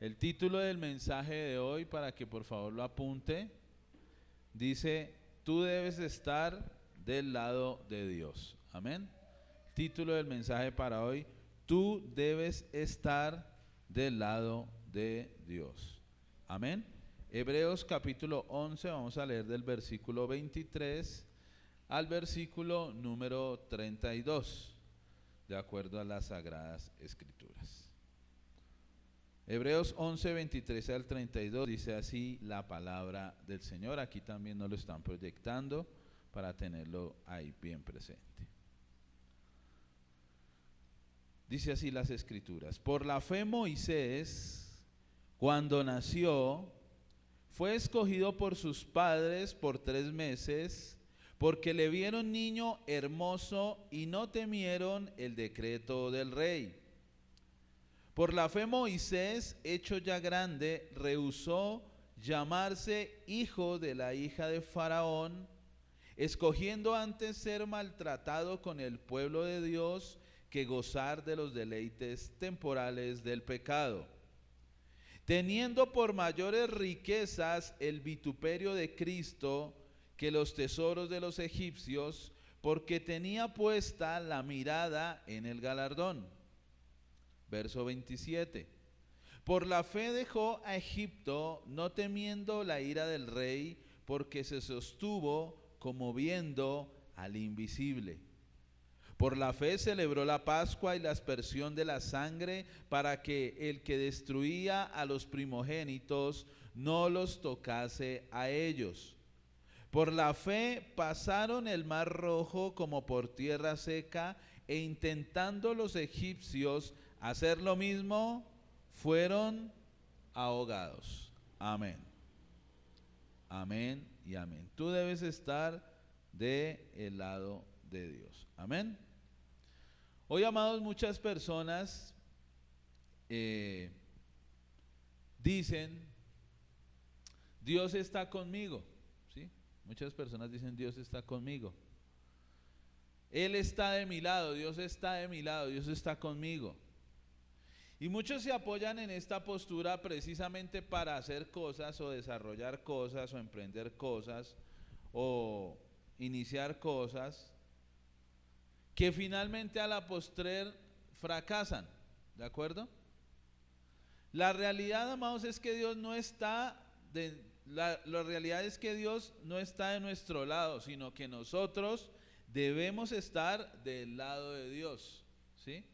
El título del mensaje de hoy, para que por favor lo apunte, dice: tú debes estar del lado de Dios. Amén. Título del mensaje para hoy: tú debes estar del lado de Dios. Amén. Hebreos capítulo 11, vamos a leer del versículo 23 al versículo número 32, de acuerdo a las Sagradas Escrituras. Hebreos 11, 23 al 32, dice así la palabra del Señor. Aquí también nos lo están proyectando para tenerlo ahí bien presente. Dice así las Escrituras: por la fe Moisés, cuando nació, fue escogido por sus padres por 3 meses, porque le vieron niño hermoso y no temieron el decreto del rey. Por la fe Moisés, hecho ya grande, rehusó llamarse hijo de la hija de Faraón, escogiendo antes ser maltratado con el pueblo de Dios que gozar de los deleites temporales del pecado, teniendo por mayores riquezas el vituperio de Cristo que los tesoros de los egipcios, porque tenía puesta la mirada en el galardón. Verso 27. Por la fe dejó a Egipto, no temiendo la ira del rey, porque se sostuvo como viendo al invisible. Por la fe celebró la Pascua y la aspersión de la sangre, para que el que destruía a los primogénitos no los tocase a ellos. Por la fe pasaron el mar rojo como por tierra seca, e intentando los egipcios hacer lo mismo, fueron ahogados. Amén. Amén y amén. Tú debes estar del lado de Dios. Amén. Hoy, amados, muchas personas dicen: Dios está conmigo. ¿Sí? Muchas personas dicen: Dios está conmigo. Él está de mi lado, Dios está de mi lado, Dios está conmigo. Y muchos se apoyan en esta postura precisamente para hacer cosas o desarrollar cosas o emprender cosas o iniciar cosas que finalmente a la postrer fracasan. ¿De acuerdo? La realidad, amados, es que Dios no está la realidad es que Dios no está de nuestro lado, sino que nosotros debemos estar del lado de Dios. ¿Sí?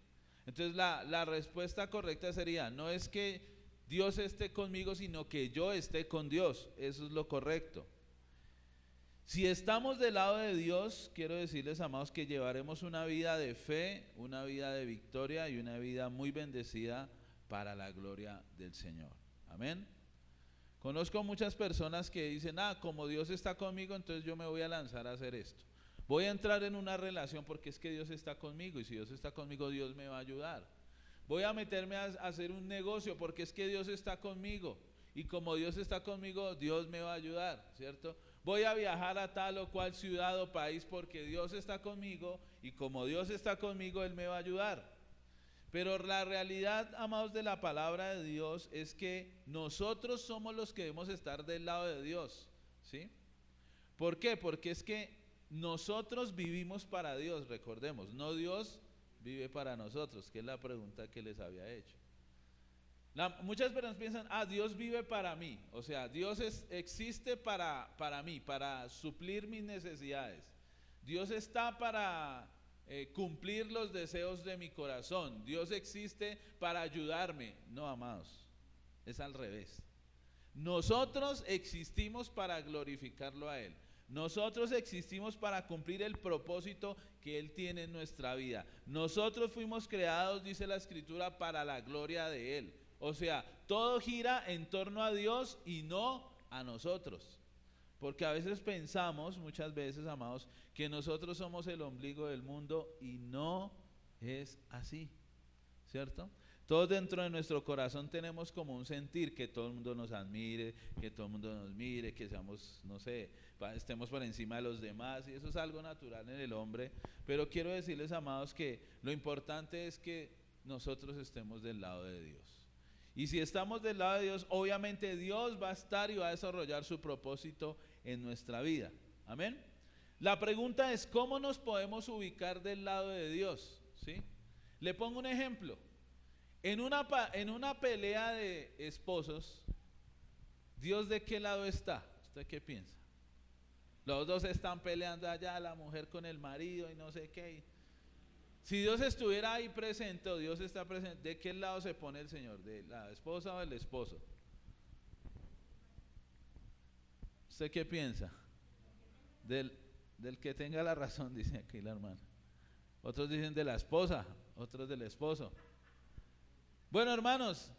Entonces la respuesta correcta sería: no es que Dios esté conmigo, sino que yo esté con Dios. Eso es lo correcto. Si estamos del lado de Dios, quiero decirles, amados, que llevaremos una vida de fe, una vida de victoria y una vida muy bendecida para la gloria del Señor. Amén. Conozco muchas personas que dicen: como Dios está conmigo, entonces yo me voy a lanzar a hacer esto. Voy a entrar en una relación porque es que Dios está conmigo, y si Dios está conmigo, Dios me va a ayudar. Voy a meterme a hacer un negocio porque es que Dios está conmigo, y como Dios está conmigo, Dios me va a ayudar, ¿cierto? Voy a viajar a tal o cual ciudad o país porque Dios está conmigo, y como Dios está conmigo, Él me va a ayudar. Pero la realidad, amados, de la palabra de Dios es que nosotros somos los que debemos estar del lado de Dios. ¿Sí? ¿Por qué? Porque es que nosotros vivimos para Dios, recordemos, no Dios vive para nosotros, que es la pregunta que les había hecho. Muchas personas piensan: Dios vive para mí, o sea, Dios existe para mí, para suplir mis necesidades. Dios está para cumplir los deseos de mi corazón. Dios existe para ayudarme. No, amados, es al revés. Nosotros existimos para glorificarlo a Él. Nosotros existimos para cumplir el propósito que Él tiene en nuestra vida. Nosotros fuimos creados, dice la Escritura, para la gloria de Él. O sea, todo gira en torno a Dios y no a nosotros. Porque a veces pensamos, muchas veces, amados, que nosotros somos el ombligo del mundo, y no es así, ¿cierto? Todos dentro de nuestro corazón tenemos como un sentir que todo el mundo nos admire, que todo el mundo nos mire, que seamos, no sé, estemos por encima de los demás, y eso es algo natural en el hombre. Pero quiero decirles, amados, que lo importante es que nosotros estemos del lado de Dios. Y si estamos del lado de Dios, obviamente Dios va a estar y va a desarrollar su propósito en nuestra vida. Amén. La pregunta es, ¿cómo nos podemos ubicar del lado de Dios? ¿Sí? Le pongo un ejemplo. En una pelea de esposos, ¿Dios de qué lado está? ¿Usted qué piensa? Los dos están peleando allá, la mujer con el marido y no sé qué. Si Dios estuviera ahí presente o Dios está presente, ¿de qué lado se pone el Señor? ¿De la esposa o del esposo? ¿Usted qué piensa? Del que tenga la razón, dice aquí la hermana. Otros dicen de la esposa, otros del esposo. Bueno, hermanos,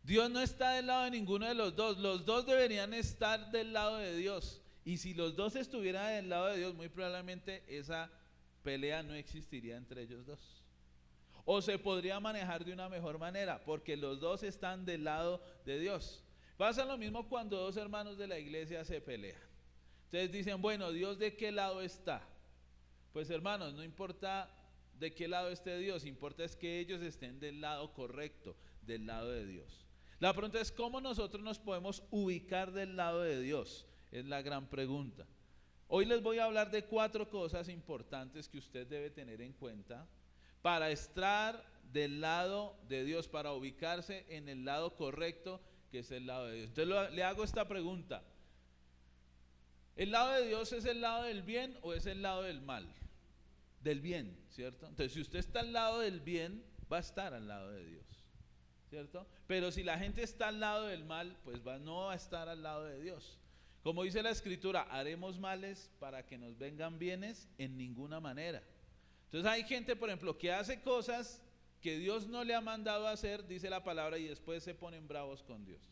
Dios no está del lado de ninguno de los dos deberían estar del lado de Dios. Y si los dos estuvieran del lado de Dios, muy probablemente esa pelea no existiría entre ellos dos. O se podría manejar de una mejor manera, porque los dos están del lado de Dios. Pasa lo mismo cuando dos hermanos de la iglesia se pelean. Entonces dicen, bueno, ¿Dios de qué lado está? Pues hermanos, no importa de qué lado esté Dios, importa es que ellos estén del lado correcto, del lado de Dios. La pregunta es, ¿cómo nosotros nos podemos ubicar del lado de Dios? Es la gran pregunta. Hoy les voy a hablar de 4 cosas importantes que usted debe tener en cuenta para estar del lado de Dios, para ubicarse en el lado correcto, que es el lado de Dios. Entonces le hago esta pregunta. ¿El lado de Dios es el lado del bien o es el lado del mal? Del bien, ¿cierto? Entonces si usted está al lado del bien, va a estar al lado de Dios, ¿cierto? Pero si la gente está al lado del mal, pues no va a estar al lado de Dios. Como dice la escritura, haremos males para que nos vengan bienes en ninguna manera. Entonces hay gente, por ejemplo, que hace cosas que Dios no le ha mandado a hacer, dice la palabra, y después se ponen bravos con Dios.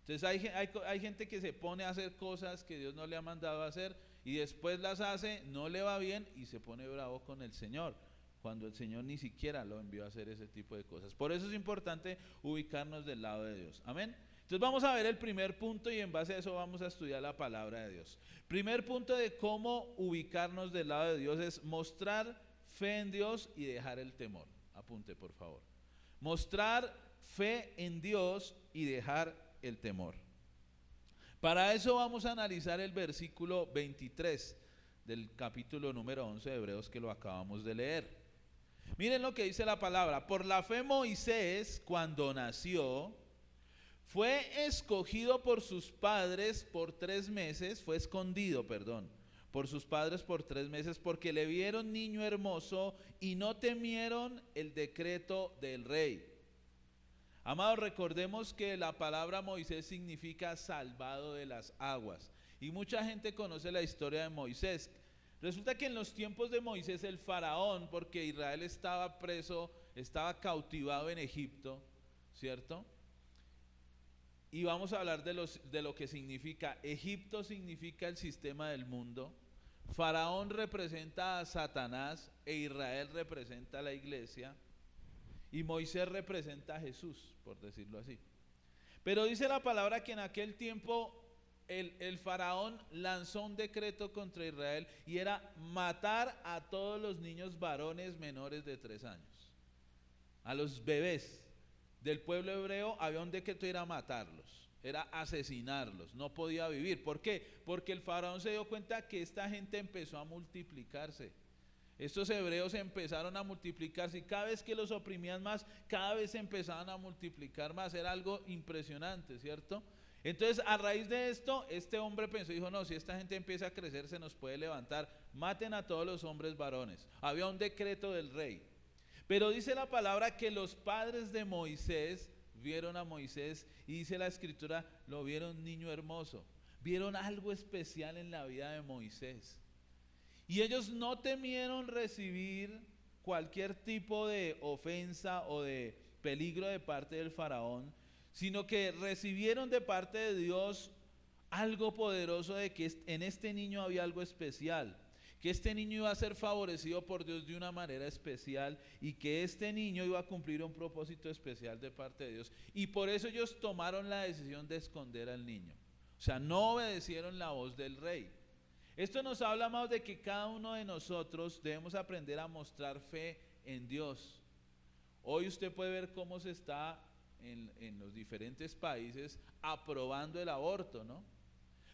Entonces hay gente que se pone a hacer cosas que Dios no le ha mandado a hacer y después las hace, no le va bien y se pone bravo con el Señor, cuando el Señor ni siquiera lo envió a hacer ese tipo de cosas. Por eso es importante ubicarnos del lado de Dios. Amén. Entonces vamos a ver el primer punto y en base a eso vamos a estudiar la palabra de Dios. Primer punto de cómo ubicarnos del lado de Dios es mostrar fe en Dios y dejar el temor. Apunte por favor. Mostrar fe en Dios y dejar el temor. Para eso vamos a analizar el versículo 23 del capítulo número 11 de Hebreos que lo acabamos de leer. Miren lo que dice la palabra. Por la fe Moisés, cuando nació, fue escogido por sus padres por 3 meses, fue escondido, por sus padres por 3 meses, porque le vieron niño hermoso y no temieron el decreto del rey. Amados, recordemos que la palabra Moisés significa salvado de las aguas. Y mucha gente conoce la historia de Moisés. Resulta que en los tiempos de Moisés el faraón, porque Israel estaba preso, estaba cautivado en Egipto, ¿cierto? Y vamos a hablar de lo que significa. Egipto significa el sistema del mundo. Faraón representa a Satanás e Israel representa a la iglesia. Y Moisés representa a Jesús, por decirlo así. Pero dice la palabra que en aquel tiempo el faraón lanzó un decreto contra Israel y era matar a todos los niños varones menores de 3 años. A los bebés del pueblo hebreo había un decreto, era matarlos, era asesinarlos, no podía vivir. ¿Por qué? Porque el faraón se dio cuenta que esta gente empezó a multiplicarse. Estos hebreos empezaron a multiplicarse y cada vez que los oprimían más, cada vez empezaban a multiplicar más. Era algo impresionante, ¿cierto? Entonces, a raíz de esto, este hombre pensó, dijo, no, si esta gente empieza a crecer, se nos puede levantar. Maten a todos los hombres varones. Había un decreto del rey. Pero dice la palabra que los padres de Moisés vieron a Moisés y dice la escritura, lo vieron niño hermoso. Vieron algo especial en la vida de Moisés. Y ellos no temieron recibir cualquier tipo de ofensa o de peligro de parte del faraón, sino que recibieron de parte de Dios algo poderoso de que en este niño había algo especial, que este niño iba a ser favorecido por Dios de una manera especial y que este niño iba a cumplir un propósito especial de parte de Dios. Y por eso ellos tomaron la decisión de esconder al niño. O sea, no obedecieron la voz del rey. Esto nos habla más de que cada uno de nosotros debemos aprender a mostrar fe en Dios. Hoy usted puede ver cómo se está en los diferentes países aprobando el aborto, ¿no?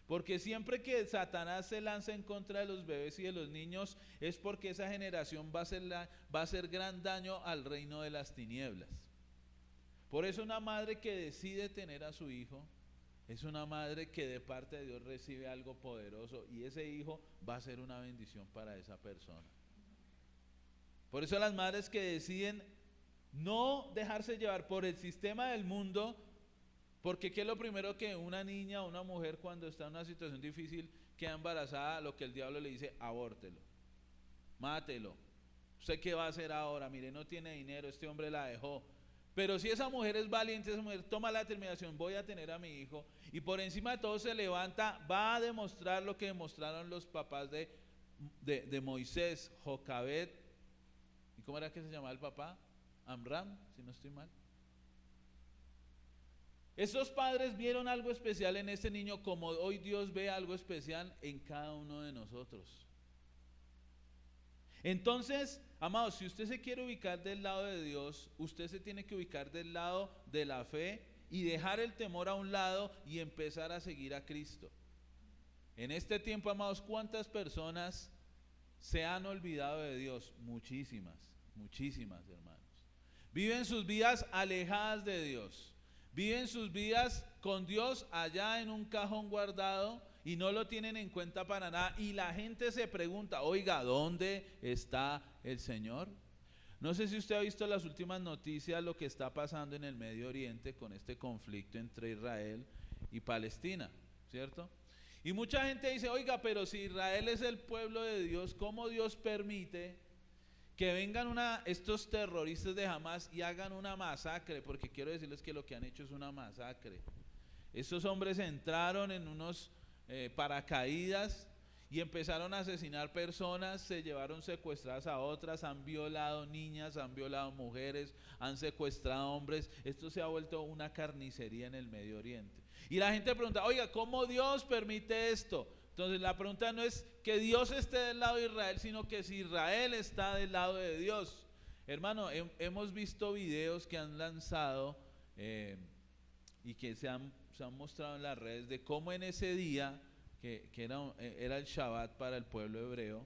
Porque siempre que Satanás se lanza en contra de los bebés y de los niños es porque esa generación va a hacer gran daño al reino de las tinieblas. Por eso una madre que decide tener a su hijo es una madre que de parte de Dios recibe algo poderoso y ese hijo va a ser una bendición para esa persona. Por eso las madres que deciden no dejarse llevar por el sistema del mundo, porque ¿qué es lo primero que una niña o una mujer cuando está en una situación difícil queda embarazada? Lo que el diablo le dice: abórtelo, mátelo. ¿Usted qué va a hacer ahora? Mire, no tiene dinero, este hombre la dejó. Pero si esa mujer es valiente, esa mujer toma la determinación: voy a tener a mi hijo, y por encima de todo se levanta, va a demostrar lo que demostraron los papás de Moisés, Jocabed, ¿y cómo era que se llamaba el papá? Amram, si no estoy mal. Estos padres vieron algo especial en este niño, como hoy Dios ve algo especial en cada uno de nosotros. Entonces, amados, si usted se quiere ubicar del lado de Dios, usted se tiene que ubicar del lado de la fe y dejar el temor a un lado y empezar a seguir a Cristo. En este tiempo, amados, ¿cuántas personas se han olvidado de Dios? Muchísimas, muchísimas, hermanos. Viven sus vidas alejadas de Dios. Viven sus vidas con Dios allá en un cajón guardado y no lo tienen en cuenta para nada. Y la gente se pregunta: oiga, ¿dónde está el Señor? No sé si usted ha visto las últimas noticias, lo que está pasando en el Medio Oriente con este conflicto entre Israel y Palestina, ¿cierto? Y mucha gente dice: oiga, pero si Israel es el pueblo de Dios, ¿cómo Dios permite que vengan estos terroristas de Hamas y hagan una masacre? Porque quiero decirles que lo que han hecho es una masacre. Estos hombres entraron en unos paracaídas y empezaron a asesinar personas, se llevaron secuestradas a otras, han violado niñas, han violado mujeres, han secuestrado hombres. Esto se ha vuelto una carnicería en el Medio Oriente. Y la gente pregunta: oiga, ¿cómo Dios permite esto? Entonces la pregunta no es que Dios esté del lado de Israel, sino que si Israel está del lado de Dios. Hermano, hemos visto videos que han lanzado y que se han mostrado en las redes de cómo en ese día, que era el Shabbat para el pueblo hebreo,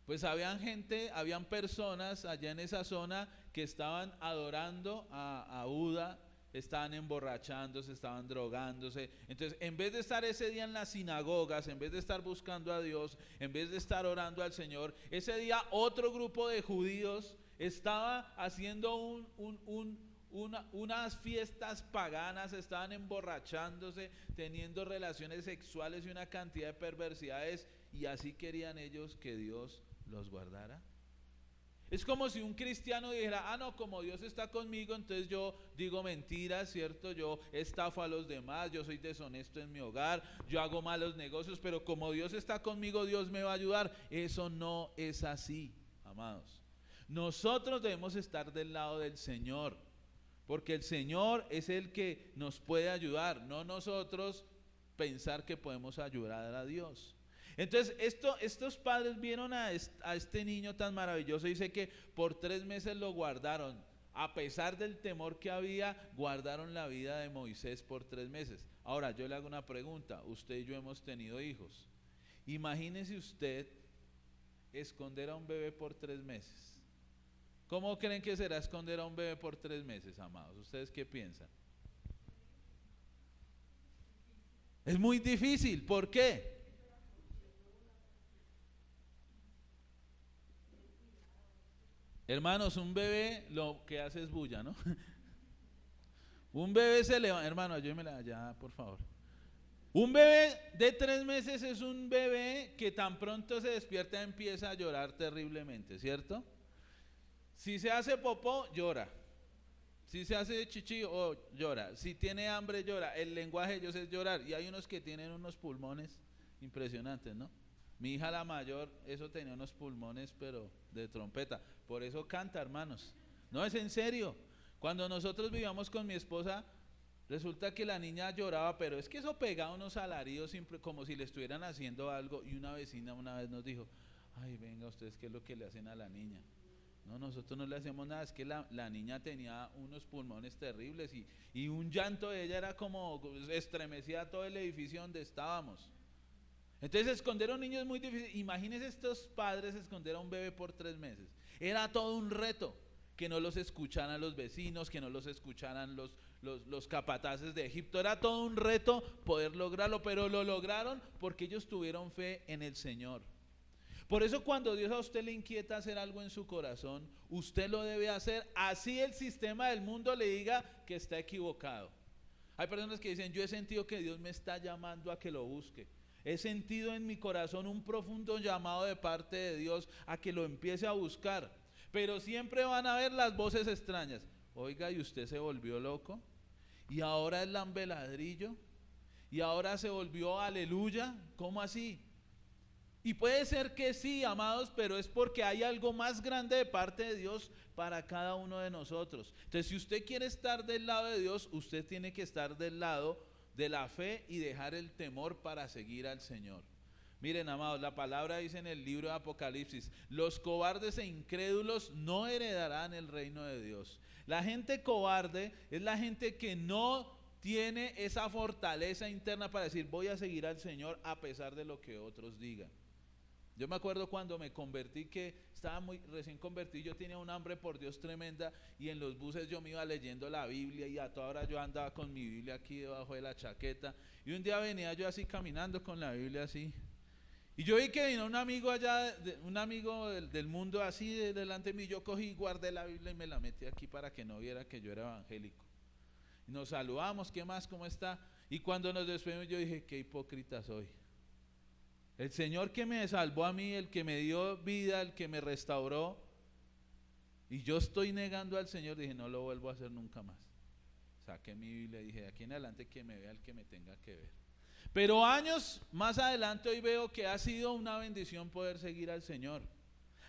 pues habían personas allá en esa zona que estaban adorando a Buda, estaban emborrachándose, estaban drogándose. Entonces, en vez de estar ese día en las sinagogas, en vez de estar buscando a Dios, en vez de estar orando al Señor, ese día otro grupo de judíos estaba haciendo unas fiestas paganas, estaban emborrachándose, teniendo relaciones sexuales y una cantidad de perversidades, y así querían ellos que Dios los guardara. Es como si un cristiano dijera: ah, no, como Dios está conmigo, entonces yo digo mentiras, ¿cierto? Yo estafo a los demás, yo soy deshonesto en mi hogar, yo hago malos negocios, pero como Dios está conmigo, Dios me va a ayudar. Eso no es así, amados. Nosotros debemos estar del lado del Señor, porque el Señor es el que nos puede ayudar, no nosotros pensar que podemos ayudar a Dios. Entonces estos padres vieron a este niño tan maravilloso. Dice que por 3 meses lo guardaron. A pesar del temor que había, guardaron la vida de Moisés por 3 meses. Ahora yo le hago una pregunta: usted y yo hemos tenido hijos. Imagínese usted esconder a un bebé por 3 meses. ¿Cómo creen que será esconder a un bebé por 3 meses, amados? ¿Ustedes qué piensan? Es muy difícil. ¿Por qué? Hermanos, un bebé lo que hace es bulla, ¿no? Un bebé se levanta, hermano, ayúdemela allá, por favor. Un bebé de 3 meses es un bebé que tan pronto se despierta empieza a llorar terriblemente, ¿cierto? Si se hace popó, llora. Si se hace chichi, llora. Si tiene hambre, llora. El lenguaje de ellos es llorar. Y hay unos que tienen unos pulmones impresionantes, ¿no? Mi hija la mayor, eso tenía unos pulmones, pero de trompeta. Por eso canta, hermanos. No, es en serio. Cuando nosotros vivíamos con mi esposa, resulta que la niña lloraba, pero es que eso pegaba unos alaridos como si le estuvieran haciendo algo. Y una vecina una vez nos dijo: ay, venga ustedes, ¿qué es lo que le hacen a la niña? No, nosotros no le hacíamos nada, es que la niña tenía unos pulmones terribles y un llanto de ella era como estremecía todo el edificio donde estábamos. Entonces esconder a un niño es muy difícil. Imagínense estos padres esconder a un bebé por 3 meses. Era todo un reto, que no los escucharan los vecinos, que no los escucharan los capataces de Egipto. Era todo un reto poder lograrlo, pero lo lograron porque ellos tuvieron fe en el Señor. Por eso cuando Dios a usted le inquieta hacer algo en su corazón, usted lo debe hacer, así el sistema del mundo le diga que está equivocado. Hay personas que dicen, yo he sentido que Dios me está llamando a que lo busque. He sentido en mi corazón un profundo llamado de parte de Dios a que lo empiece a buscar. Pero siempre van a ver las voces extrañas. Oiga, ¿y usted se volvió loco? ¿Y ahora es lambeladrillo? ¿Y ahora se volvió aleluya? ¿Cómo así? Y puede ser que sí, amados, pero es porque hay algo más grande de parte de Dios para cada uno de nosotros. Entonces, si usted quiere estar del lado de Dios, usted tiene que estar del lado de la fe y dejar el temor para seguir al Señor. Miren, amados, la palabra dice en el libro de Apocalipsis, los cobardes e incrédulos no heredarán el reino de Dios. La gente cobarde es la gente que no tiene esa fortaleza interna para decir, voy a seguir al Señor a pesar de lo que otros digan. Yo me acuerdo cuando me convertí, que estaba muy recién convertido, yo tenía un hambre por Dios tremenda, y en los buses yo me iba leyendo la Biblia, y a toda hora yo andaba con mi Biblia aquí debajo de la chaqueta, y un día venía yo así caminando con la Biblia así, y yo vi que vino un amigo allá, un amigo del mundo así delante de mí. Yo cogí y guardé la Biblia y me la metí aquí para que no viera que yo era evangélico. Y nos saludamos, ¿qué más? ¿Cómo está? Y cuando nos despedimos yo dije, qué hipócrita soy. El Señor que me salvó a mí, el que me dio vida, el que me restauró, y yo estoy negando al Señor. Dije, no lo vuelvo a hacer nunca más. Saqué mi Biblia y dije, de aquí en adelante que me vea el que me tenga que ver. Pero años más adelante hoy veo que ha sido una bendición poder seguir al Señor.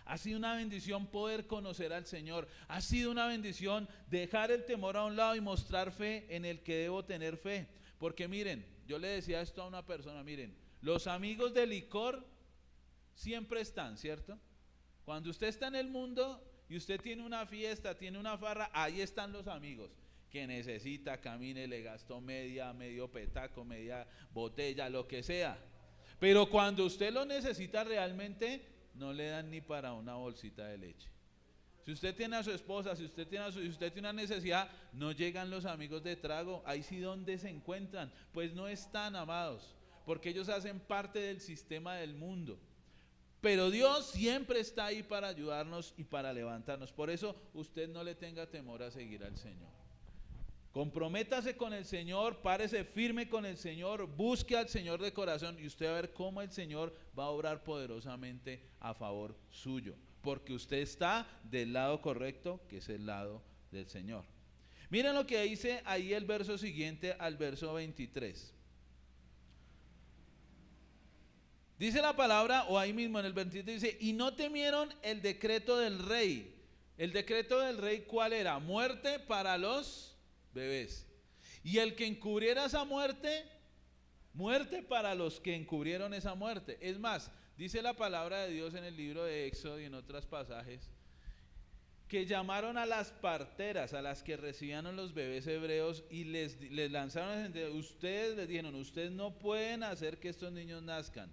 Ha sido una bendición poder conocer al Señor. Ha sido una bendición dejar el temor a un lado y mostrar fe en el que debo tener fe. Porque miren, yo le decía esto a una persona, miren, los amigos de licor siempre están, ¿cierto? Cuando usted está en el mundo y usted tiene una fiesta, tiene una farra, ahí están los amigos. Que necesita, camine, le gastó medio petaco, media botella, lo que sea. Pero cuando usted lo necesita realmente, no le dan ni para una bolsita de leche. Si usted tiene a su esposa, si usted tiene una necesidad, no llegan los amigos de trago. Ahí sí donde se encuentran, pues no están, amados, porque ellos hacen parte del sistema del mundo. Pero Dios siempre está ahí para ayudarnos y para levantarnos. Por eso usted no le tenga temor a seguir al Señor. Comprométase con el Señor, párese firme con el Señor, busque al Señor de corazón y usted va a ver cómo el Señor va a obrar poderosamente a favor suyo, porque usted está del lado correcto, que es el lado del Señor. Miren lo que dice ahí el verso siguiente al verso 23. Dice la palabra, o ahí mismo en el 23 dice, y no temieron el decreto del rey. El decreto del rey, ¿cuál era? Muerte para los bebés. Y el que encubriera esa muerte, muerte para los que encubrieron esa muerte. Es más, dice la palabra de Dios en el libro de Éxodo y en otros pasajes, que llamaron a las parteras, a las que recibían a los bebés hebreos, y les lanzaron, ustedes les dijeron, ustedes no pueden hacer que estos niños nazcan.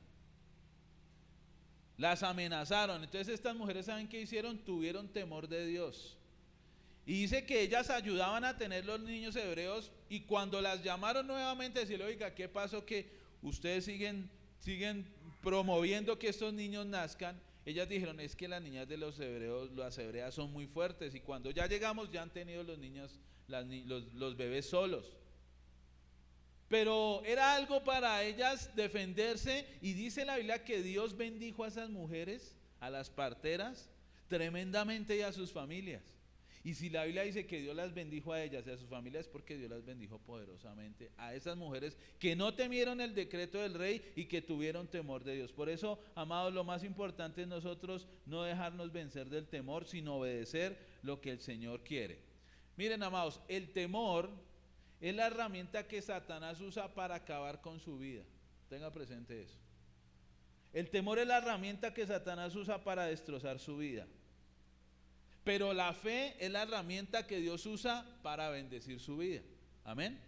Las amenazaron. Entonces estas mujeres, ¿saben qué hicieron? Tuvieron temor de Dios. Y dice que ellas ayudaban a tener los niños hebreos, y cuando las llamaron nuevamente, decirle, oiga, ¿qué pasó que ustedes siguen promoviendo que estos niños nazcan? Ellas dijeron, es que las niñas de los hebreos, las hebreas son muy fuertes, y cuando ya llegamos ya han tenido los niños, los bebés solos. Pero era algo para ellas defenderse, y dice la Biblia que Dios bendijo a esas mujeres, a las parteras, tremendamente, y a sus familias. Y si la Biblia dice que Dios las bendijo a ellas y a sus familias, es porque Dios las bendijo poderosamente a esas mujeres que no temieron el decreto del rey y que tuvieron temor de Dios. Por eso, amados, lo más importante es nosotros no dejarnos vencer del temor, sino obedecer lo que el Señor quiere. Miren, amados, el temor es la herramienta que Satanás usa para acabar con su vida. Tenga presente eso. El temor es la herramienta que Satanás usa para destrozar su vida. Pero la fe es la herramienta que Dios usa para bendecir su vida. Amén.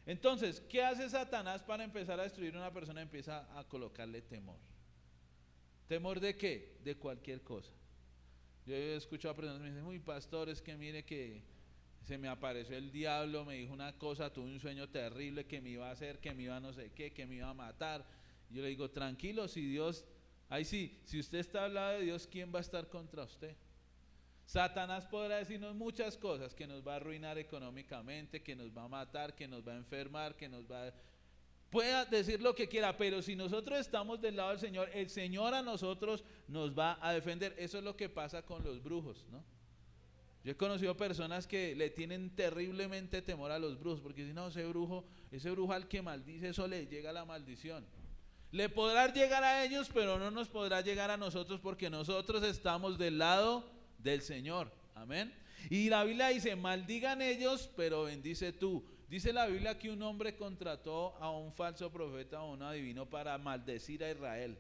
Entonces, ¿qué hace Satanás para empezar a destruir a una persona? Empieza a colocarle temor. ¿Temor de qué? De cualquier cosa. Yo he escuchado a personas que me dicen, uy, pastor, es que mire que se me apareció el diablo, me dijo una cosa, tuve un sueño terrible que me iba a hacer, que me iba a no sé qué, que me iba a matar. Yo le digo, tranquilo, si Dios, ahí sí, si usted está al lado de Dios, ¿quién va a estar contra usted? Satanás podrá decirnos muchas cosas, que nos va a arruinar económicamente, que nos va a matar, que nos va a enfermar, que nos va a... Pueda decir lo que quiera, pero si nosotros estamos del lado del Señor, el Señor a nosotros nos va a defender. Eso es lo que pasa con los brujos, ¿no? Yo he conocido personas que le tienen terriblemente temor a los brujos, porque si no, ese brujo al que maldice, eso le llega la maldición. Le podrá llegar a ellos, pero no nos podrá llegar a nosotros, porque nosotros estamos del lado del Señor. Amén. Y la Biblia dice, maldigan ellos, pero bendice tú. Dice la Biblia que un hombre contrató a un falso profeta o un adivino para maldecir a Israel.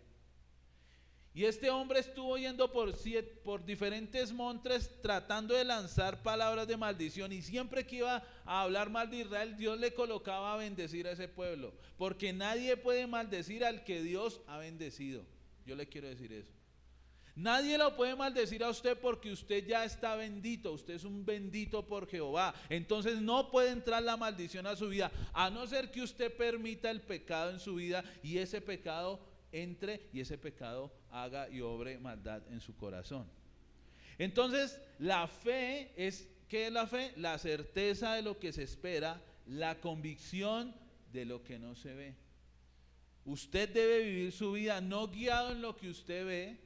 Y este hombre estuvo yendo por diferentes montes tratando de lanzar palabras de maldición, y siempre que iba a hablar mal de Israel, Dios le colocaba a bendecir a ese pueblo, porque nadie puede maldecir al que Dios ha bendecido. Yo le quiero decir eso. Nadie lo puede maldecir a usted, porque usted ya está bendito, usted es un bendito por Jehová. Entonces no puede entrar la maldición a su vida, a no ser que usted permita el pecado en su vida, y ese pecado entre, y ese pecado haga y obre maldad en su corazón. Entonces la fe es, ¿qué es la fe? La certeza de lo que se espera, la convicción de lo que no se ve. Usted debe vivir su vida no guiado en lo que usted ve,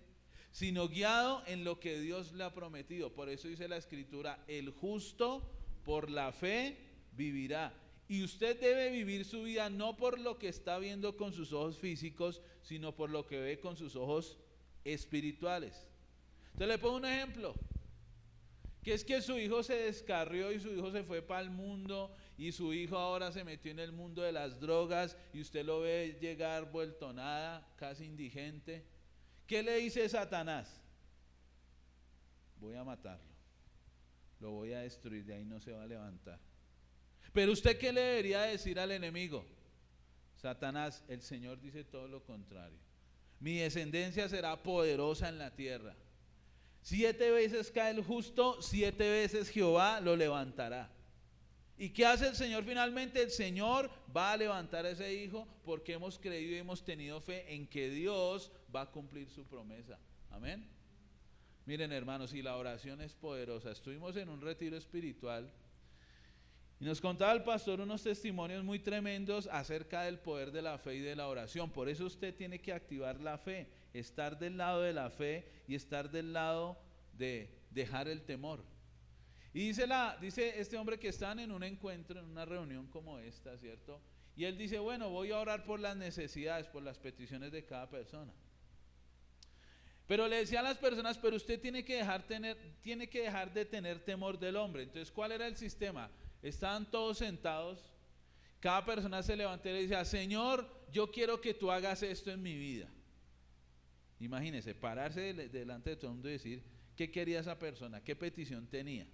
sino guiado en lo que Dios le ha prometido. Por eso dice la Escritura, el justo por la fe vivirá. Y usted debe vivir su vida no por lo que está viendo con sus ojos físicos, sino por lo que ve con sus ojos espirituales. Entonces le pongo un ejemplo, que es que su hijo se descarrió y su hijo se fue para el mundo, y su hijo ahora se metió en el mundo de las drogas, y usted lo ve llegar vuelto nada, casi indigente. ¿Qué le dice Satanás? Voy a matarlo, lo voy a destruir, de ahí no se va a levantar. Pero usted, ¿qué le debería decir al enemigo? Satanás, el Señor dice todo lo contrario. Mi descendencia será poderosa en la tierra. 7 veces cae el justo, 7 veces Jehová lo levantará. ¿Y qué hace el Señor finalmente? El Señor va a levantar a ese hijo, porque hemos creído y hemos tenido fe en que Dios va a cumplir su promesa. Amén. Miren, hermanos, y la oración es poderosa. Estuvimos en un retiro espiritual y nos contaba el pastor unos testimonios muy tremendos acerca del poder de la fe y de la oración. Por eso usted tiene que activar la fe, estar del lado de la fe y estar del lado de dejar el temor. Y dice este hombre que están en un encuentro, en una reunión como esta, ¿cierto? Y él dice, bueno, voy a orar por las necesidades, por las peticiones de cada persona. Pero le decía a las personas, pero usted tiene que dejar de tener temor del hombre. Entonces, ¿cuál era el sistema? Estaban todos sentados, cada persona se levantó y le decía, Señor, yo quiero que tú hagas esto en mi vida. Imagínese, pararse delante de todo el mundo y decir qué quería esa persona, qué petición tenía.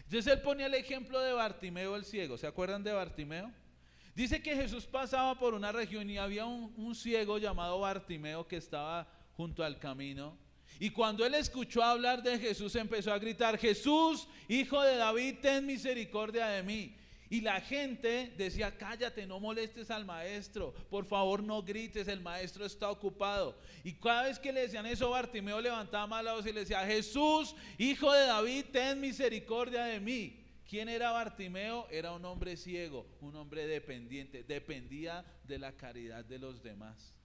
Entonces él ponía el ejemplo de Bartimeo el ciego. ¿Se acuerdan de Bartimeo? Dice que Jesús pasaba por una región y había un ciego llamado Bartimeo que estaba junto al camino. Y cuando él escuchó hablar de Jesús, empezó a gritar, Jesús, hijo de David, ten misericordia de mí. Y la gente decía, cállate, no molestes al maestro, por favor no grites, el maestro está ocupado. Y cada vez que le decían eso, Bartimeo levantaba más la voz y le decía, Jesús, hijo de David, ten misericordia de mí. ¿Quién era Bartimeo? Era un hombre ciego, un hombre dependiente, dependía de la caridad de los demás.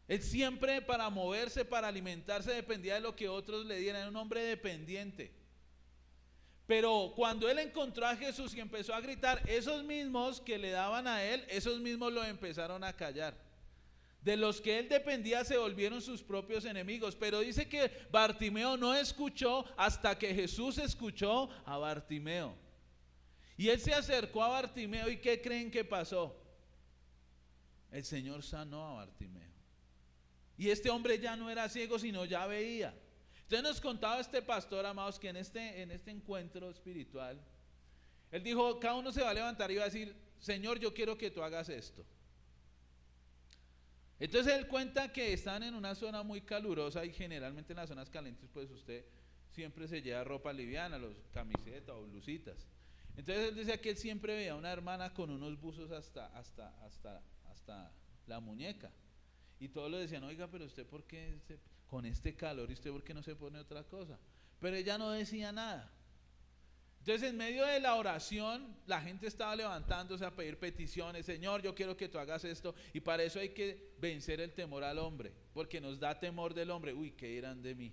Él siempre, para moverse, para alimentarse, dependía de lo que otros le dieran, era un hombre dependiente. Pero cuando él encontró a Jesús y empezó a gritar, esos mismos que le daban a él, esos mismos lo empezaron a callar. De los que él dependía se volvieron sus propios enemigos. Pero dice que Bartimeo no escuchó hasta que Jesús escuchó a Bartimeo. Y él se acercó a Bartimeo, ¿y qué creen que pasó? El Señor sanó a Bartimeo. Y este hombre ya no era ciego, sino ya veía. Usted nos contaba este pastor, amados, que en este encuentro espiritual, él dijo, cada uno se va a levantar y va a decir, Señor, yo quiero que tú hagas esto. Entonces él cuenta que están en una zona muy calurosa y generalmente en las zonas calientes pues usted siempre se lleva ropa liviana, camisetas o blusitas. Entonces él decía que él siempre veía a una hermana con unos buzos hasta la muñeca. Y todos le decían, oiga, pero usted ¿por qué con este calor y usted por qué no se pone otra cosa? Pero ella no decía nada. Entonces en medio de la oración la gente estaba levantándose a pedir peticiones, Señor, yo quiero que tú hagas esto, y para eso hay que vencer el temor al hombre, porque nos da temor del hombre. Uy, ¿qué dirán de mí?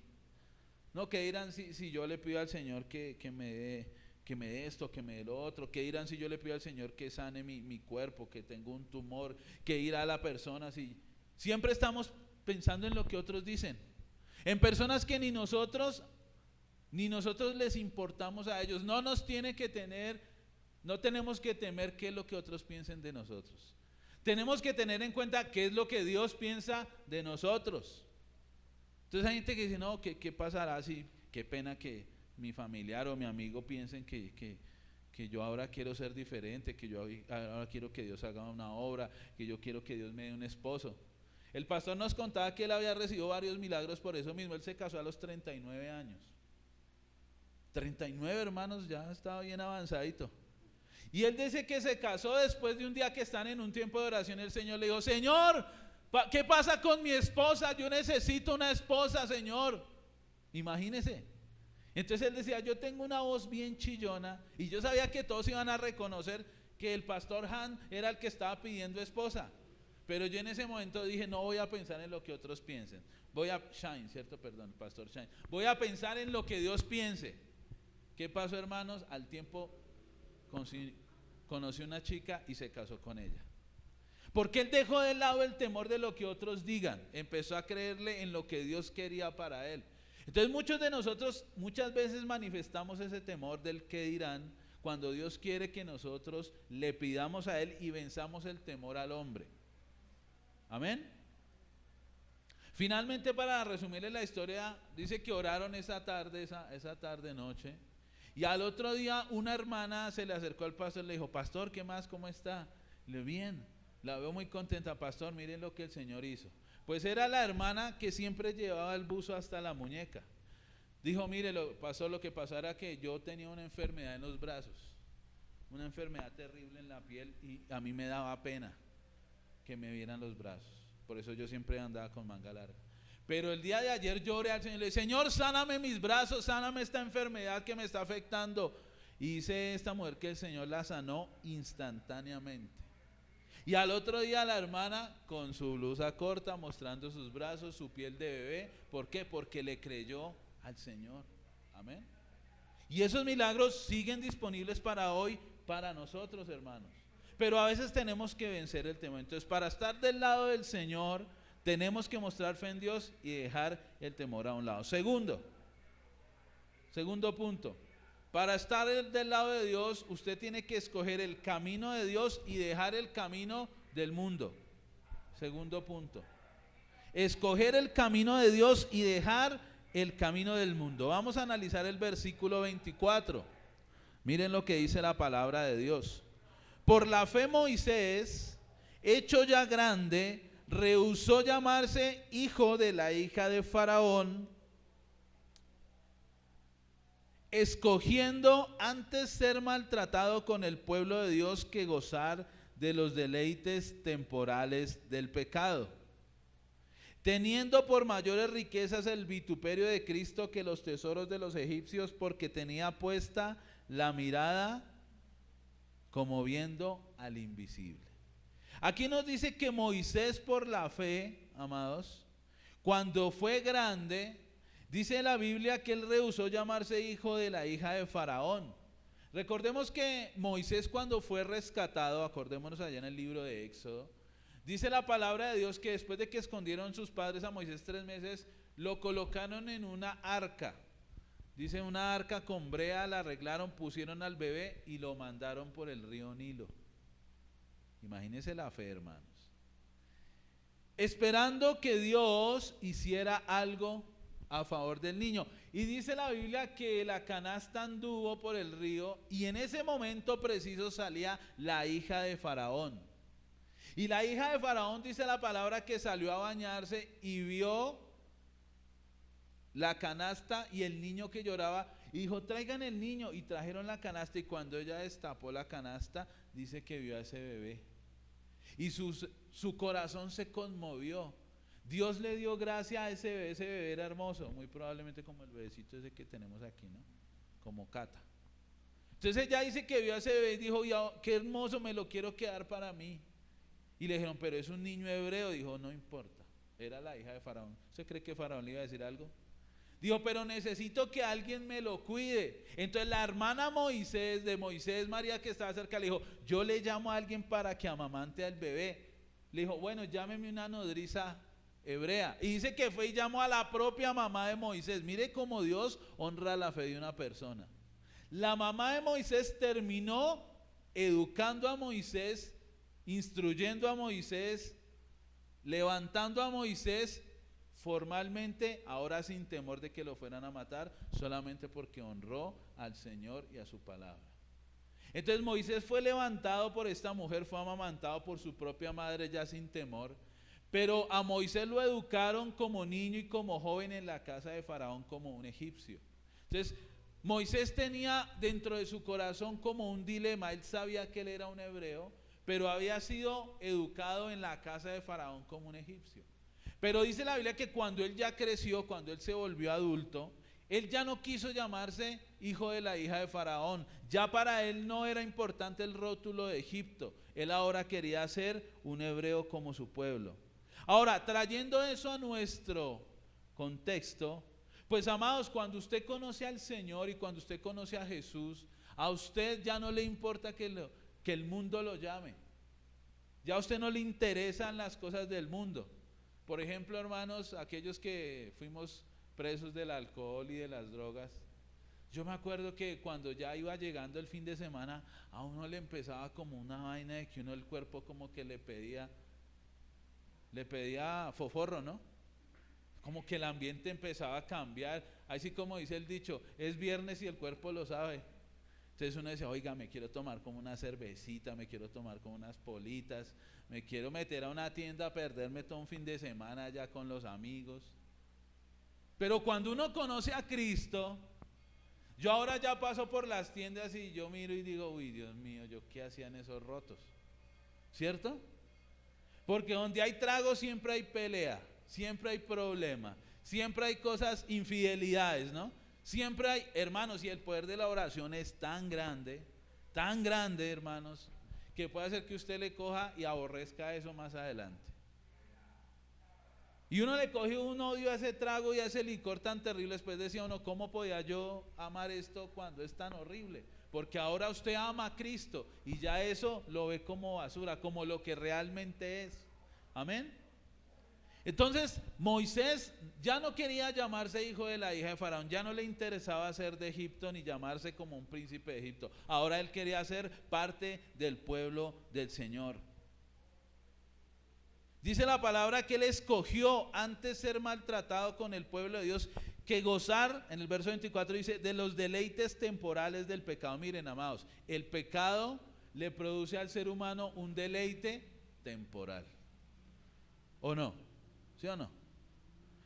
No, ¿qué dirán si yo le pido al Señor que me dé esto, que me dé lo otro? ¿Qué dirán si yo le pido al Señor que sane mi cuerpo, que tengo un tumor? ¿Qué dirá la persona? Si siempre estamos pensando en lo que otros dicen, en personas que ni nosotros les importamos a ellos. No tenemos que temer qué es lo que otros piensen de nosotros. Tenemos que tener en cuenta qué es lo que Dios piensa de nosotros. Entonces hay gente que dice, no, ¿qué pasará si, qué pena que mi familiar o mi amigo piensen que yo ahora quiero ser diferente, que yo ahora quiero que Dios haga una obra, que yo quiero que Dios me dé un esposo? El pastor nos contaba que él había recibido varios milagros por eso mismo. Él se casó a los 39 años. 39, hermanos, ya estaba bien avanzadito. Y él dice que se casó después de un día que están en un tiempo de oración. El Señor le dijo, Señor, ¿qué pasa con mi esposa? Yo necesito una esposa, Señor. Imagínese. Entonces él decía, yo tengo una voz bien chillona, y yo sabía que todos iban a reconocer que el pastor Han era el que estaba pidiendo esposa. Pero yo en ese momento dije, no voy a pensar en lo que otros piensen. Pastor Shine. Voy a pensar en lo que Dios piense. ¿Qué pasó, hermanos? Al tiempo conoció una chica y se casó con ella. Porque él dejó de lado el temor de lo que otros digan. Empezó a creerle en lo que Dios quería para él. Entonces muchos de nosotros muchas veces manifestamos ese temor del qué dirán, cuando Dios quiere que nosotros le pidamos a Él y venzamos el temor al hombre. Amén. Finalmente, para resumirles la historia, dice que oraron esa tarde noche, y al otro día una hermana se le acercó al pastor y le dijo, pastor, ¿qué más? ¿Cómo está? Le dijo, bien, la veo muy contenta, pastor, miren lo que el Señor hizo. Pues era la hermana que siempre llevaba el buzo hasta la muñeca. Dijo, mire, lo que pasó era que yo tenía una enfermedad en los brazos, una enfermedad terrible en la piel, y a mí me daba pena que me vieran los brazos. Por eso yo siempre andaba con manga larga. Pero el día de ayer lloré al Señor, le dije, Señor, sáname mis brazos, sáname esta enfermedad que me está afectando. Y dice esta mujer que el Señor la sanó instantáneamente. Y al otro día la hermana con su blusa corta, mostrando sus brazos, su piel de bebé. ¿Por qué? Porque le creyó al Señor. Amén. Y esos milagros siguen disponibles para hoy, para nosotros, hermanos. Pero a veces tenemos que vencer el temor. Entonces, para estar del lado del Señor, tenemos que mostrar fe en Dios y dejar el temor a un lado. Segundo punto. Para estar del lado de Dios, usted tiene que escoger el camino de Dios y dejar el camino del mundo. Segundo punto. Escoger el camino de Dios y dejar el camino del mundo. Vamos a analizar el versículo 24. Miren lo que dice la palabra de Dios. Por la fe Moisés, hecho ya grande, rehusó llamarse hijo de la hija de Faraón, escogiendo antes ser maltratado con el pueblo de Dios que gozar de los deleites temporales del pecado, teniendo por mayores riquezas el vituperio de Cristo que los tesoros de los egipcios, porque tenía puesta la mirada como viendo al invisible. Aquí nos dice que Moisés, por la fe, amados, cuando fue grande, dice la Biblia que él rehusó llamarse hijo de la hija de Faraón. Recordemos que Moisés, cuando fue rescatado, acordémonos allá en el libro de Éxodo, dice la palabra de Dios que después de que escondieron sus padres a Moisés 3 meses, lo colocaron en una arca. Dice, una arca con brea, la arreglaron, pusieron al bebé y lo mandaron por el río Nilo. Imagínense la fe, hermanos. Esperando que Dios hiciera algo a favor del niño. Y dice la Biblia que la canasta anduvo por el río y en ese momento preciso salía la hija de Faraón. Y la hija de Faraón, dice la palabra, que salió a bañarse y vio la canasta y el niño que lloraba y dijo: traigan el niño. Y trajeron la canasta, y cuando ella destapó la canasta, dice que vio a ese bebé y su corazón se conmovió. Dios le dio gracia a ese bebé era hermoso, muy probablemente como el bebecito ese que tenemos aquí, ¿no? Como Cata. Entonces ella dice que vio a ese bebé y dijo: qué hermoso, me lo quiero quedar para mí. Y le dijeron: pero es un niño hebreo. Dijo: no importa, era la hija de Faraón. ¿Usted cree que Faraón le iba a decir algo? Dijo: pero necesito que alguien me lo cuide. Entonces la hermana de Moisés, María, que estaba cerca, le dijo: yo le llamo a alguien para que amamante al bebé. Le dijo: bueno, llámeme una nodriza hebrea. Y dice que fue y llamó a la propia mamá de Moisés. Mire cómo Dios honra la fe de una persona. La mamá de Moisés terminó educando a Moisés, instruyendo a Moisés, levantando a Moisés formalmente, ahora sin temor de que lo fueran a matar, solamente porque honró al Señor y a su palabra. Entonces Moisés fue levantado por esta mujer, fue amamantado por su propia madre ya sin temor, pero a Moisés lo educaron como niño y como joven en la casa de Faraón como un egipcio. Entonces Moisés tenía dentro de su corazón como un dilema. Él sabía que él era un hebreo, pero había sido educado en la casa de Faraón como un egipcio. Pero dice la Biblia que cuando él ya creció, cuando él se volvió adulto, él ya no quiso llamarse hijo de la hija de Faraón. Ya para él no era importante el rótulo de Egipto. Él ahora quería ser un hebreo como su pueblo. Ahora, trayendo eso a nuestro contexto, pues amados, cuando usted conoce al Señor y cuando usted conoce a Jesús, a usted ya no le importa que el mundo lo llame. Ya a usted no le interesan las cosas del mundo. Por ejemplo, hermanos, aquellos que fuimos presos del alcohol y de las drogas, yo me acuerdo que cuando ya iba llegando el fin de semana, a uno le empezaba como una vaina de que uno el cuerpo como que le pedía foforro, ¿no? Como que el ambiente empezaba a cambiar, así como dice el dicho, es viernes y el cuerpo lo sabe. Entonces uno decía: oiga, me quiero tomar como una cervecita, me quiero tomar como unas politas, me quiero meter a una tienda a perderme todo un fin de semana allá con los amigos. Pero cuando uno conoce a Cristo, yo ahora ya paso por las tiendas y yo miro y digo: uy, Dios mío, ¿yo qué hacían esos rotos? ¿Cierto? Porque donde hay trago siempre hay pelea, siempre hay problema, siempre hay cosas, infidelidades, ¿no? Siempre hay, hermanos, y el poder de la oración es tan grande, hermanos, que puede hacer que usted le coja y aborrezca eso más adelante. Y uno le coge un odio a ese trago y a ese licor tan terrible. Después decía uno: ¿cómo podía yo amar esto cuando es tan horrible? Porque ahora usted ama a Cristo y ya eso lo ve como basura, como lo que realmente es. Amén. Entonces Moisés ya no quería llamarse hijo de la hija de Faraón, ya no le interesaba ser de Egipto ni llamarse como un príncipe de Egipto. Ahora él quería ser parte del pueblo del Señor. Dice la palabra que él escogió antes ser maltratado con el pueblo de Dios que gozar, en el verso 24 dice, de los deleites temporales del pecado. Miren, amados, el pecado le produce al ser humano un deleite temporal. ¿O no? ¿Sí o no?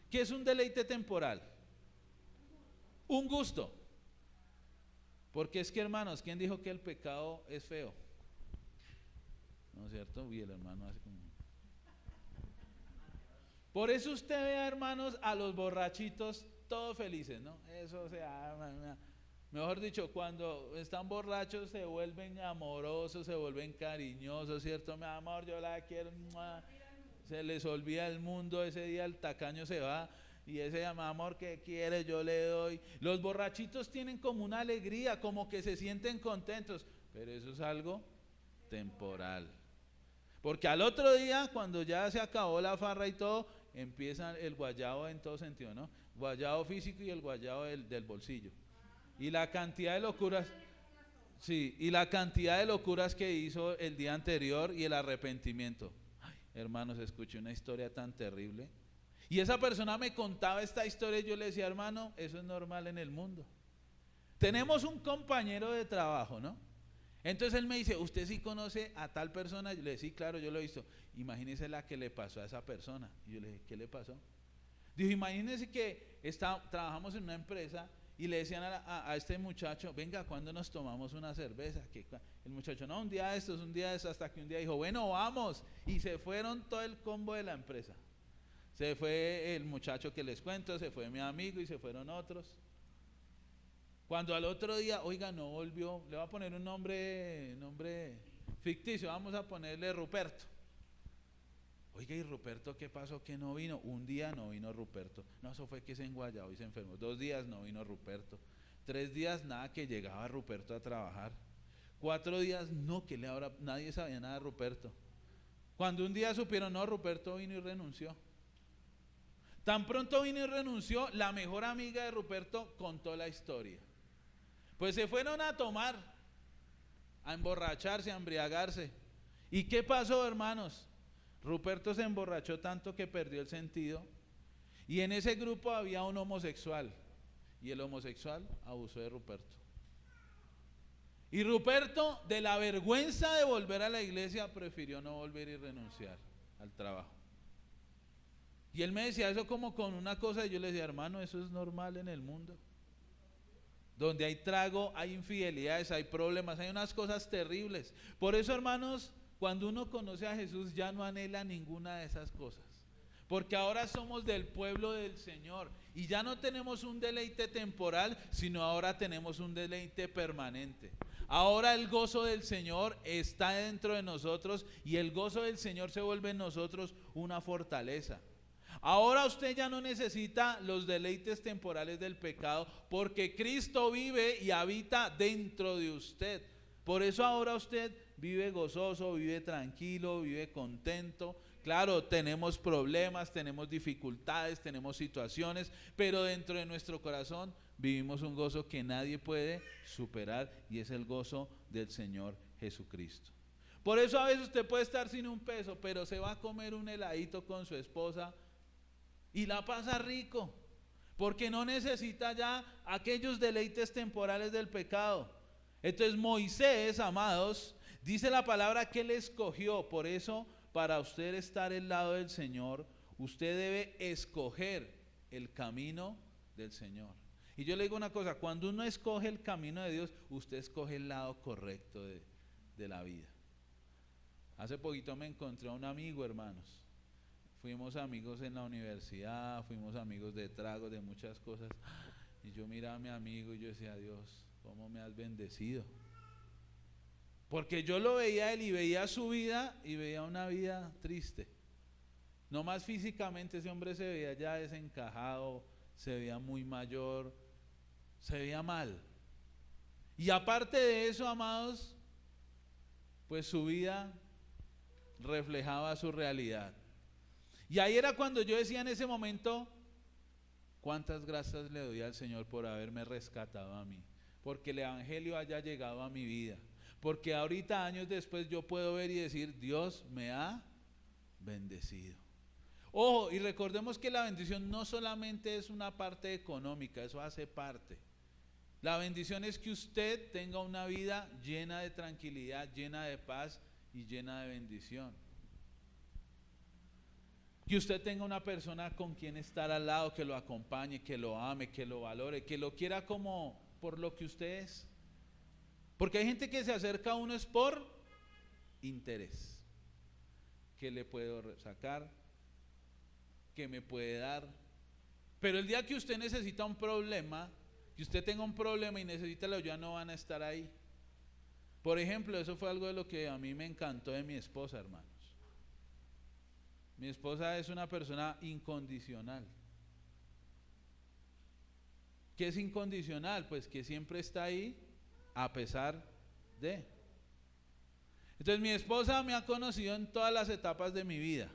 ¿Qué es un deleite temporal? Un gusto. Porque es que, hermanos, ¿quién dijo que el pecado es feo? ¿No es cierto? Y el hermano hace como... Por eso usted ve, hermanos, a los borrachitos todos felices, ¿no? Eso, o sea, mejor dicho, cuando están borrachos se vuelven amorosos, se vuelven cariñosos, ¿cierto? Mi amor, yo la quiero. Se les olvida el mundo, ese día el tacaño se va y ese amor que quiere yo le doy. Los borrachitos tienen como una alegría, como que se sienten contentos, pero eso es algo temporal. Porque al otro día, cuando ya se acabó la farra y todo, empieza el guayabo en todo sentido, ¿no? Guayabo físico y el guayabo del bolsillo. Y la cantidad de locuras, sí, y la cantidad de locuras que hizo el día anterior y el arrepentimiento. Ay, hermanos, escuché una historia tan terrible. Y esa persona me contaba esta historia y yo le decía, hermano, eso es normal en el mundo. Tenemos un compañero de trabajo, ¿no? Entonces él me dice, ¿usted sí conoce a tal persona? Yo le dije, sí, claro, yo lo he visto. Imagínese la que le pasó a esa persona. Y yo le dije, ¿qué le pasó? Dijo, imagínese que trabajamos en una empresa y le decían a este muchacho, venga, ¿cuándo nos tomamos una cerveza? El muchacho, no, un día de estos, hasta que un día dijo, bueno, vamos. Y se fueron todo el combo de la empresa. Se fue el muchacho que les cuento, se fue mi amigo y se fueron otros. Cuando al otro día, oiga, no volvió, le voy a poner un nombre ficticio, vamos a ponerle Ruperto. Oiga, ¿y Ruperto qué pasó que no vino? Un día no vino Ruperto. No, eso fue que se enguayó y se enfermó. 2 días no vino Ruperto. 3 días nada que llegaba Ruperto a trabajar. 4 días no, que nadie sabía nada de Ruperto. Cuando un día supieron, no, Ruperto vino y renunció. Tan pronto vino y renunció, la mejor amiga de Ruperto contó la historia. Pues se fueron a tomar, a emborracharse, a embriagarse. ¿Y qué pasó, hermanos? Ruperto se emborrachó tanto que perdió el sentido. Y en ese grupo había un homosexual. Y el homosexual abusó de Ruperto. Y Ruperto, de la vergüenza de volver a la iglesia, prefirió no volver y renunciar al trabajo. Y él me decía eso como con una cosa, y yo le decía, hermano, eso es normal en el mundo. Donde hay trago, hay infidelidades, hay problemas, hay unas cosas terribles. Por eso, hermanos, cuando uno conoce a Jesús ya no anhela ninguna de esas cosas. Porque ahora somos del pueblo del Señor y ya no tenemos un deleite temporal, sino ahora tenemos un deleite permanente. Ahora el gozo del Señor está dentro de nosotros y el gozo del Señor se vuelve en nosotros una fortaleza. Ahora usted ya no necesita los deleites temporales del pecado porque Cristo vive y habita dentro de usted. Por eso ahora usted vive gozoso, vive tranquilo, vive contento. Claro, tenemos problemas, tenemos dificultades, tenemos situaciones, pero dentro de nuestro corazón vivimos un gozo que nadie puede superar y es el gozo del Señor Jesucristo. Por eso a veces usted puede estar sin un peso, pero se va a comer un heladito con su esposa y la pasa rico, porque no necesita ya aquellos deleites temporales del pecado. Entonces Moisés, amados, dice la palabra que él escogió. Por eso, para usted estar al lado del Señor, usted debe escoger el camino del Señor. Y yo le digo una cosa, cuando uno escoge el camino de Dios, usted escoge el lado correcto de la vida. Hace poquito me encontré a un amigo, hermanos. Fuimos amigos en la universidad, fuimos amigos de tragos, de muchas cosas. Y yo miraba a mi amigo y yo decía, Dios, ¿cómo me has bendecido? Porque yo lo veía a él y veía su vida y veía una vida triste. No más físicamente ese hombre se veía ya desencajado, se veía muy mayor, se veía mal. Y aparte de eso, amados, pues su vida reflejaba su realidad. Y ahí era cuando yo decía en ese momento, cuántas gracias le doy al Señor por haberme rescatado a mí, porque el evangelio haya llegado a mi vida, porque ahorita años después yo puedo ver y decir, Dios me ha bendecido. Ojo, y recordemos que la bendición no solamente es una parte económica, eso hace parte. La bendición es que usted tenga una vida llena de tranquilidad, llena de paz y llena de bendición. Que usted tenga una persona con quien estar al lado, que lo acompañe, que lo ame, que lo valore, que lo quiera como por lo que usted es. Porque hay gente que se acerca a uno es por interés. ¿Qué le puedo sacar? ¿Qué me puede dar? Pero el día que usted necesita un problema, que usted tenga un problema y necesita la ayuda, no van a estar ahí. Por ejemplo, eso fue algo de lo que a mí me encantó de mi esposa, hermanos. Mi esposa es una persona incondicional. ¿Qué es incondicional? Pues que siempre está ahí a pesar de. Entonces mi esposa me ha conocido en todas las etapas de mi vida.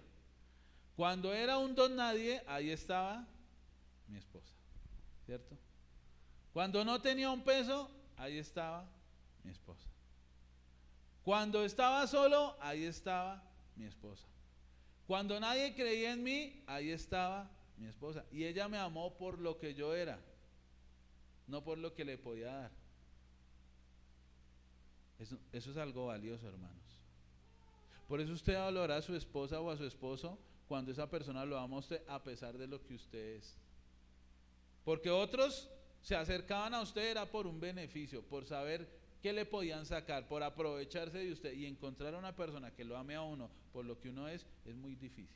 Cuando era un don nadie, ahí estaba mi esposa, ¿cierto? Cuando no tenía un peso, ahí estaba mi esposa. Cuando estaba solo, ahí estaba mi esposa. Cuando nadie creía en mí, ahí estaba mi esposa. Y ella me amó por lo que yo era, no por lo que le podía dar. Eso es algo valioso, hermanos. Por eso usted valora a su esposa o a su esposo cuando esa persona lo ama a usted a pesar de lo que usted es. Porque otros se acercaban a usted era por un beneficio, por saber qué le podían sacar, por aprovecharse de usted, y encontrar a una persona que lo ame a uno por lo que uno es muy difícil.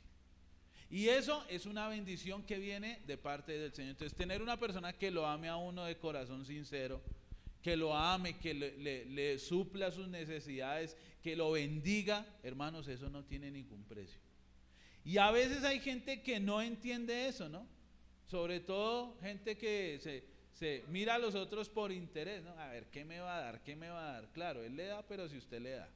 Y eso es una bendición que viene de parte del Señor. Entonces, tener una persona que lo ame a uno de corazón sincero, que lo ame, que le supla sus necesidades, que lo bendiga, hermanos, eso no tiene ningún precio. Y a veces hay gente que no entiende eso, ¿no? Sobre todo gente que se mira a los otros por interés, ¿no? A ver, ¿qué me va a dar? ¿Qué me va a dar? Claro, él le da, pero si usted le da,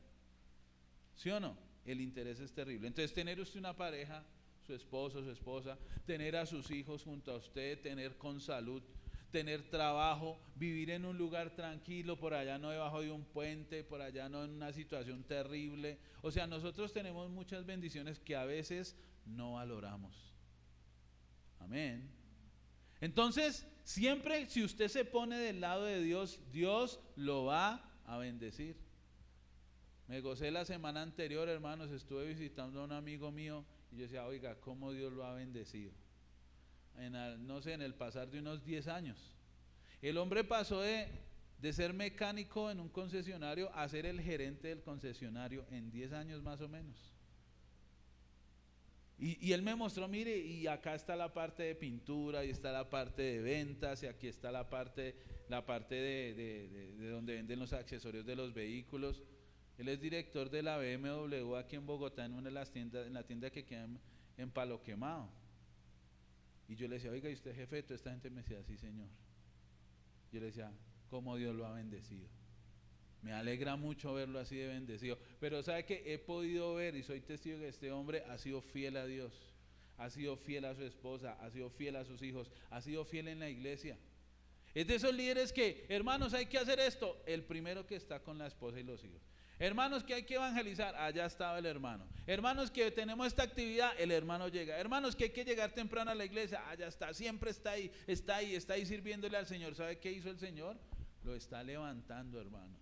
¿sí o no? El interés es terrible. Entonces, tener usted una pareja, su esposo, su esposa, tener a sus hijos junto a usted, tener con salud, tener trabajo, vivir en un lugar tranquilo, por allá no debajo de un puente, por allá no en una situación terrible. O sea, nosotros tenemos muchas bendiciones que a veces no valoramos. Amén. Entonces, siempre si usted se pone del lado de Dios, Dios lo va a bendecir. Me gocé la semana anterior, hermanos, estuve visitando a un amigo mío y yo decía, oiga, cómo Dios lo ha bendecido. No sé, en el pasar de unos 10 años. El hombre pasó de ser mecánico en un concesionario a ser el gerente del concesionario en 10 años más o menos. Y él me mostró, mire, y acá está la parte de pintura, y está la parte de ventas, y aquí está la parte de donde venden los accesorios de los vehículos. Él es director de la BMW aquí en Bogotá, en una de las tiendas, en la tienda que queda en Palo Quemado. Y yo le decía, oiga, ¿y usted jefe de toda esta gente? Me decía, sí, señor. Yo le decía, ¿cómo Dios lo ha bendecido? Me alegra mucho verlo así de bendecido. Pero ¿sabe qué? He podido ver y soy testigo que este hombre ha sido fiel a Dios, ha sido fiel a su esposa, ha sido fiel a sus hijos, ha sido fiel en la iglesia. Es de esos líderes que, hermanos, hay que hacer esto. El primero que está con la esposa y los hijos. Hermanos, que hay que evangelizar, allá estaba el hermano. Hermanos, que tenemos esta actividad, el hermano llega. Hermanos, que hay que llegar temprano a la iglesia, allá está, siempre está ahí sirviéndole al Señor. ¿Sabe qué hizo el Señor? Lo está levantando, hermanos.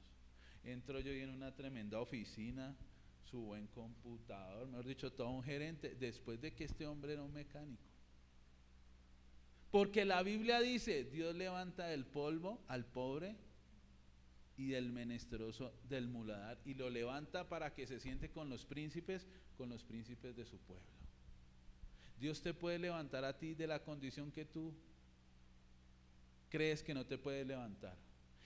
Entro yo y en una tremenda oficina, su buen computador, mejor dicho, todo un gerente, después de que este hombre era un mecánico. Porque la Biblia dice, Dios levanta del polvo al pobre y del menesteroso del muladar, y lo levanta para que se siente con los príncipes de su pueblo. Dios te puede levantar a ti de la condición que tú crees que no te puedes levantar,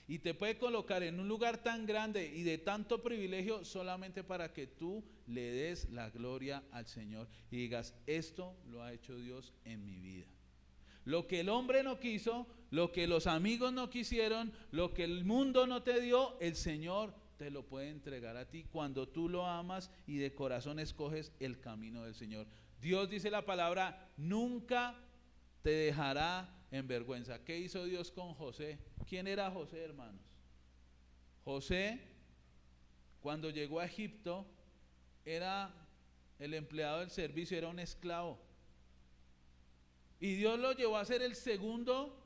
y te puede colocar en un lugar tan grande y de tanto privilegio solamente para que tú le des la gloria al Señor y digas, esto lo ha hecho Dios en mi vida. Lo que el hombre no quiso, lo que los amigos no quisieron, lo que el mundo no te dio, el Señor te lo puede entregar a ti cuando tú lo amas y de corazón escoges el camino del Señor. Dios, dice la palabra, nunca te dejará en vergüenza. ¿Qué hizo Dios con José? ¿Quién era José, hermanos? José, cuando llegó a Egipto, era el empleado del servicio, era un esclavo. Y Dios lo llevó a ser el segundo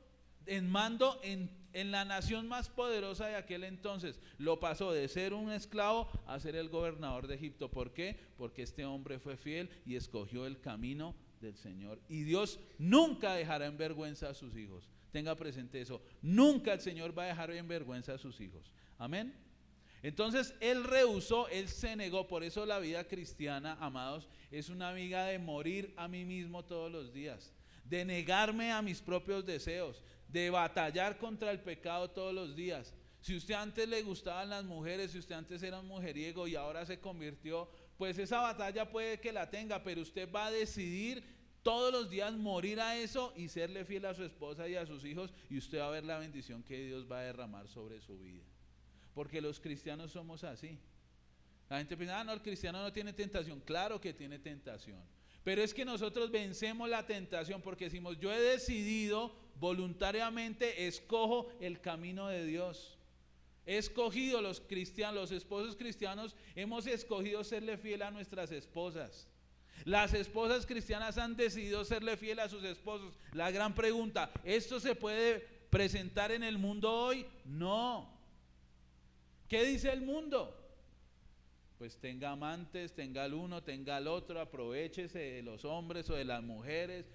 en mando en la nación más poderosa de aquel entonces. Lo pasó de ser un esclavo a ser el gobernador de Egipto. ¿Por qué? Porque este hombre fue fiel y escogió el camino del Señor. Y Dios nunca dejará en vergüenza a sus hijos. Tenga presente eso. Nunca el Señor va a dejar en vergüenza a sus hijos. Amén. Entonces él rehusó, él se negó. Por eso la vida cristiana, amados, es una vida de morir a mí mismo todos los días, de negarme a mis propios deseos, de batallar contra el pecado todos los días. Si usted antes le gustaban las mujeres, si usted antes era un mujeriego y ahora se convirtió, pues esa batalla puede que la tenga, pero usted va a decidir todos los días morir a eso y serle fiel a su esposa y a sus hijos, y usted va a ver la bendición que Dios va a derramar sobre su vida. Porque los cristianos somos así. La gente piensa, no, el cristiano no tiene tentación. Claro que tiene tentación. Pero es que nosotros vencemos la tentación porque decimos, yo he decidido voluntariamente, escojo el camino de Dios. He escogido, los cristianos, los esposos cristianos, hemos escogido serle fiel a nuestras esposas. Las esposas cristianas han decidido serle fiel a sus esposos. La gran pregunta, ¿esto se puede presentar en el mundo hoy? No. ¿Qué dice el mundo? Pues tenga amantes, tenga el uno, tenga el otro, aprovéchese de los hombres o de las mujeres.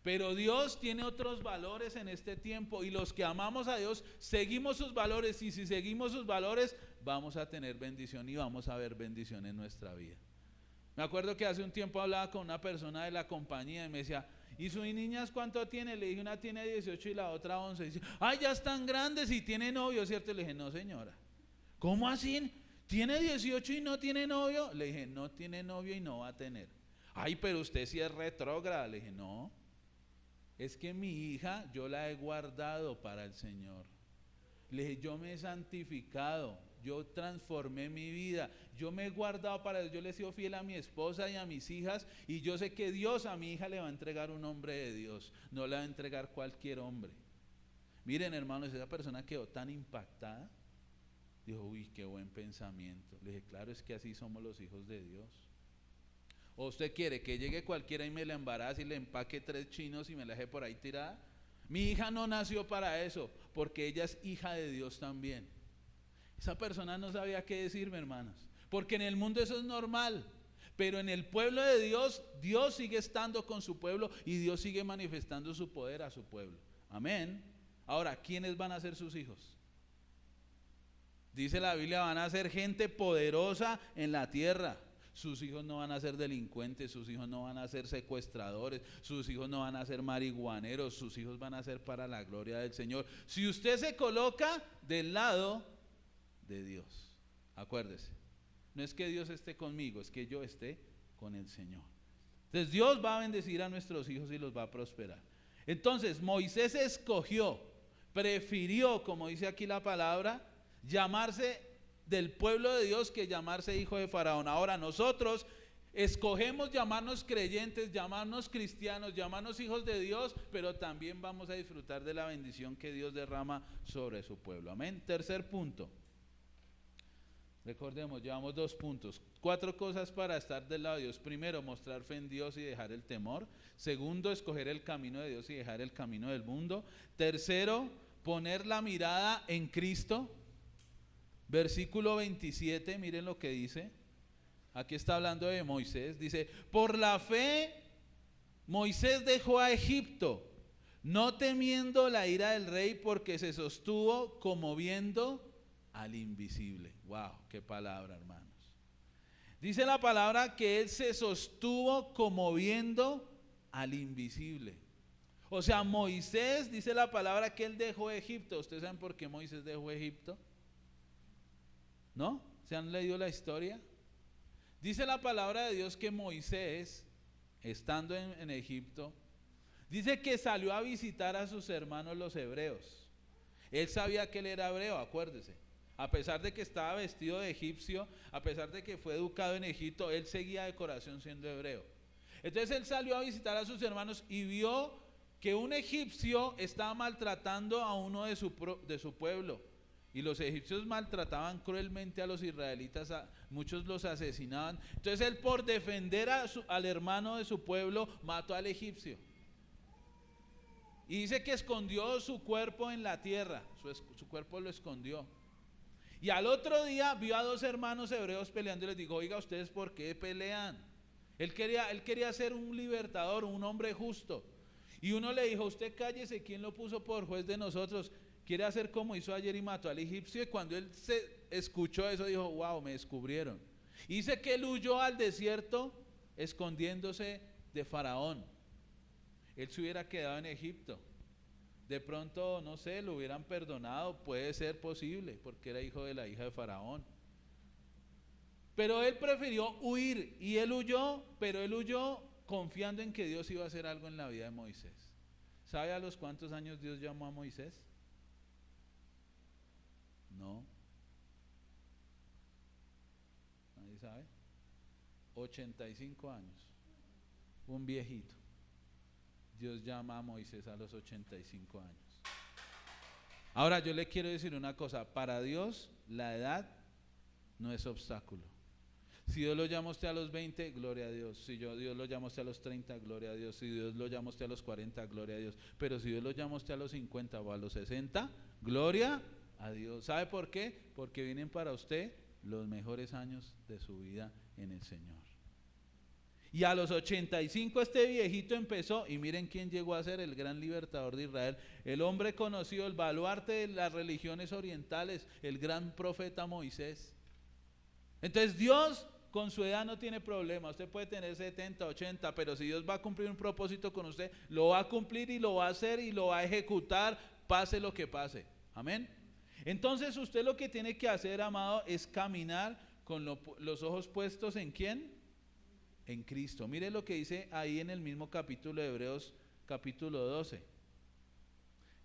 Pero Dios tiene otros valores en este tiempo, y los que amamos a Dios seguimos sus valores, y si seguimos sus valores vamos a tener bendición y vamos a ver bendición en nuestra vida. Me acuerdo que hace un tiempo hablaba con una persona de la compañía y me decía, ¿y sus niñas cuánto tiene? Le dije, una tiene 18 y la otra 11. Y dice, ay, ya están grandes y tiene novio, ¿cierto? Le dije, no señora. ¿Cómo así? ¿Tiene 18 y no tiene novio? Le dije, no tiene novio y no va a tener. Ay, pero usted sí es retrógrada. Le dije, no, es que mi hija yo la he guardado para el Señor. Le dije, yo me he santificado, yo transformé mi vida, yo me he guardado para Dios, yo le he sido fiel a mi esposa y a mis hijas, y yo sé que Dios a mi hija le va a entregar un hombre de Dios, no le va a entregar cualquier hombre. Miren, hermanos, esa persona quedó tan impactada, dijo, uy, qué buen pensamiento. Le dije, claro, es que así somos los hijos de Dios. ¿O usted quiere que llegue cualquiera y me la embarace y le empaque 3 chinos y me la deje por ahí tirada? Mi hija no nació para eso, porque ella es hija de Dios también. Esa persona no sabía qué decirme, hermanos, porque en el mundo eso es normal, pero en el pueblo de Dios, Dios sigue estando con su pueblo y Dios sigue manifestando su poder a su pueblo. Amén. Ahora, ¿quiénes van a ser sus hijos? Dice la Biblia, van a ser gente poderosa en la tierra. Sus hijos no van a ser delincuentes, sus hijos no van a ser secuestradores, sus hijos no van a ser marihuaneros, sus hijos van a ser para la gloria del Señor. Si usted se coloca del lado de Dios, acuérdese, no es que Dios esté conmigo, es que yo esté con el Señor. Entonces Dios va a bendecir a nuestros hijos y los va a prosperar. Entonces Moisés escogió, prefirió, como dice aquí la palabra, llamarse del pueblo de Dios que llamarse hijo de Faraón. Ahora nosotros escogemos llamarnos creyentes, llamarnos cristianos, llamarnos hijos de Dios, pero también vamos a disfrutar de la bendición que Dios derrama sobre su pueblo. Amén. Tercer punto. Recordemos, llevamos 2 puntos. 4 cosas para estar del lado de Dios. Primero, mostrar fe en Dios y dejar el temor. Segundo, escoger el camino de Dios y dejar el camino del mundo. Tercero, poner la mirada en Cristo. Versículo 27, miren lo que dice. Aquí está hablando de Moisés. Dice, por la fe Moisés dejó a Egipto, no temiendo la ira del rey, porque se sostuvo como viendo al invisible. Wow, qué palabra, hermanos. Dice la palabra que él se sostuvo como viendo al invisible. O sea, Moisés, dice la palabra que él dejó Egipto. ¿Ustedes saben por qué Moisés dejó Egipto? ¿No? ¿Se han leído la historia? Dice la palabra de Dios que Moisés, estando en Egipto, dice que salió a visitar a sus hermanos los hebreos. Él sabía que él era hebreo, acuérdese. A pesar de que estaba vestido de egipcio, a pesar de que fue educado en Egipto, él seguía de corazón siendo hebreo. Entonces él salió a visitar a sus hermanos y vio que un egipcio estaba maltratando a uno de su pueblo. Y los egipcios maltrataban cruelmente a los israelitas, muchos los asesinaban. Entonces él, por defender al hermano de su pueblo, mató al egipcio. Y dice que escondió su cuerpo en la tierra, su cuerpo lo escondió. Y al otro día vio a 2 hermanos hebreos peleando y les dijo, oiga, ¿ustedes por qué pelean? Él quería ser un libertador, un hombre justo. Y uno le dijo, usted cállese, ¿quién lo puso por juez de nosotros? Quiere hacer como hizo ayer y mató al egipcio. Y cuando él se escuchó eso, dijo, wow, me descubrieron. Y dice que él huyó al desierto escondiéndose de Faraón. Él se hubiera quedado en Egipto. De pronto, no sé, lo hubieran perdonado, puede ser posible, porque era hijo de la hija de Faraón. Pero él prefirió huir, y él huyó, pero él huyó confiando en que Dios iba a hacer algo en la vida de Moisés. ¿Sabe a los cuántos años Dios llamó a Moisés? No. ¿Nadie sabe? 85 años. Un viejito. Dios llama a Moisés a los 85 años. Ahora yo le quiero decir una cosa, para Dios la edad no es obstáculo. Si Dios lo llama a usted a los 20, gloria a Dios. Si Dios lo llama a usted a los 30, gloria a Dios. Si Dios lo llama a usted a los 40, gloria a Dios. Pero si Dios lo llama a usted a los 50 o a los 60, gloria a Dios. ¿Sabe por qué? Porque vienen para usted los mejores años de su vida en el Señor. Y a los 85 este viejito empezó, y miren quién llegó a ser el gran libertador de Israel, el hombre conocido, el baluarte de las religiones orientales, el gran profeta Moisés. Entonces Dios con su edad no tiene problema. Usted puede tener 70, 80, pero si Dios va a cumplir un propósito con usted, lo va a cumplir y lo va a hacer y lo va a ejecutar, pase lo que pase. Amén. Entonces usted lo que tiene que hacer, amado, es caminar con los ojos puestos ¿en quién? En Cristo. Mire lo que dice ahí en el mismo capítulo de Hebreos, capítulo 12.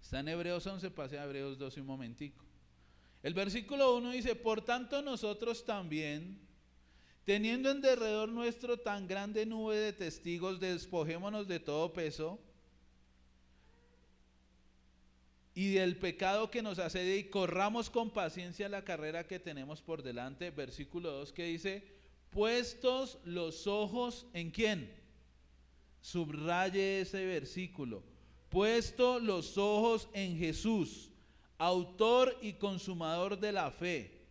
Está en Hebreos 11, pase a Hebreos 12 un momentico. El versículo 1 dice: por tanto nosotros también, teniendo en derredor nuestro tan grande nube de testigos, despojémonos de todo peso y del pecado que nos asedia, y corramos con paciencia la carrera que tenemos por delante. Versículo 2 que dice: puestos los ojos ¿en quién? Subraye ese versículo. Puesto los ojos en Jesús, autor y consumador de la fe.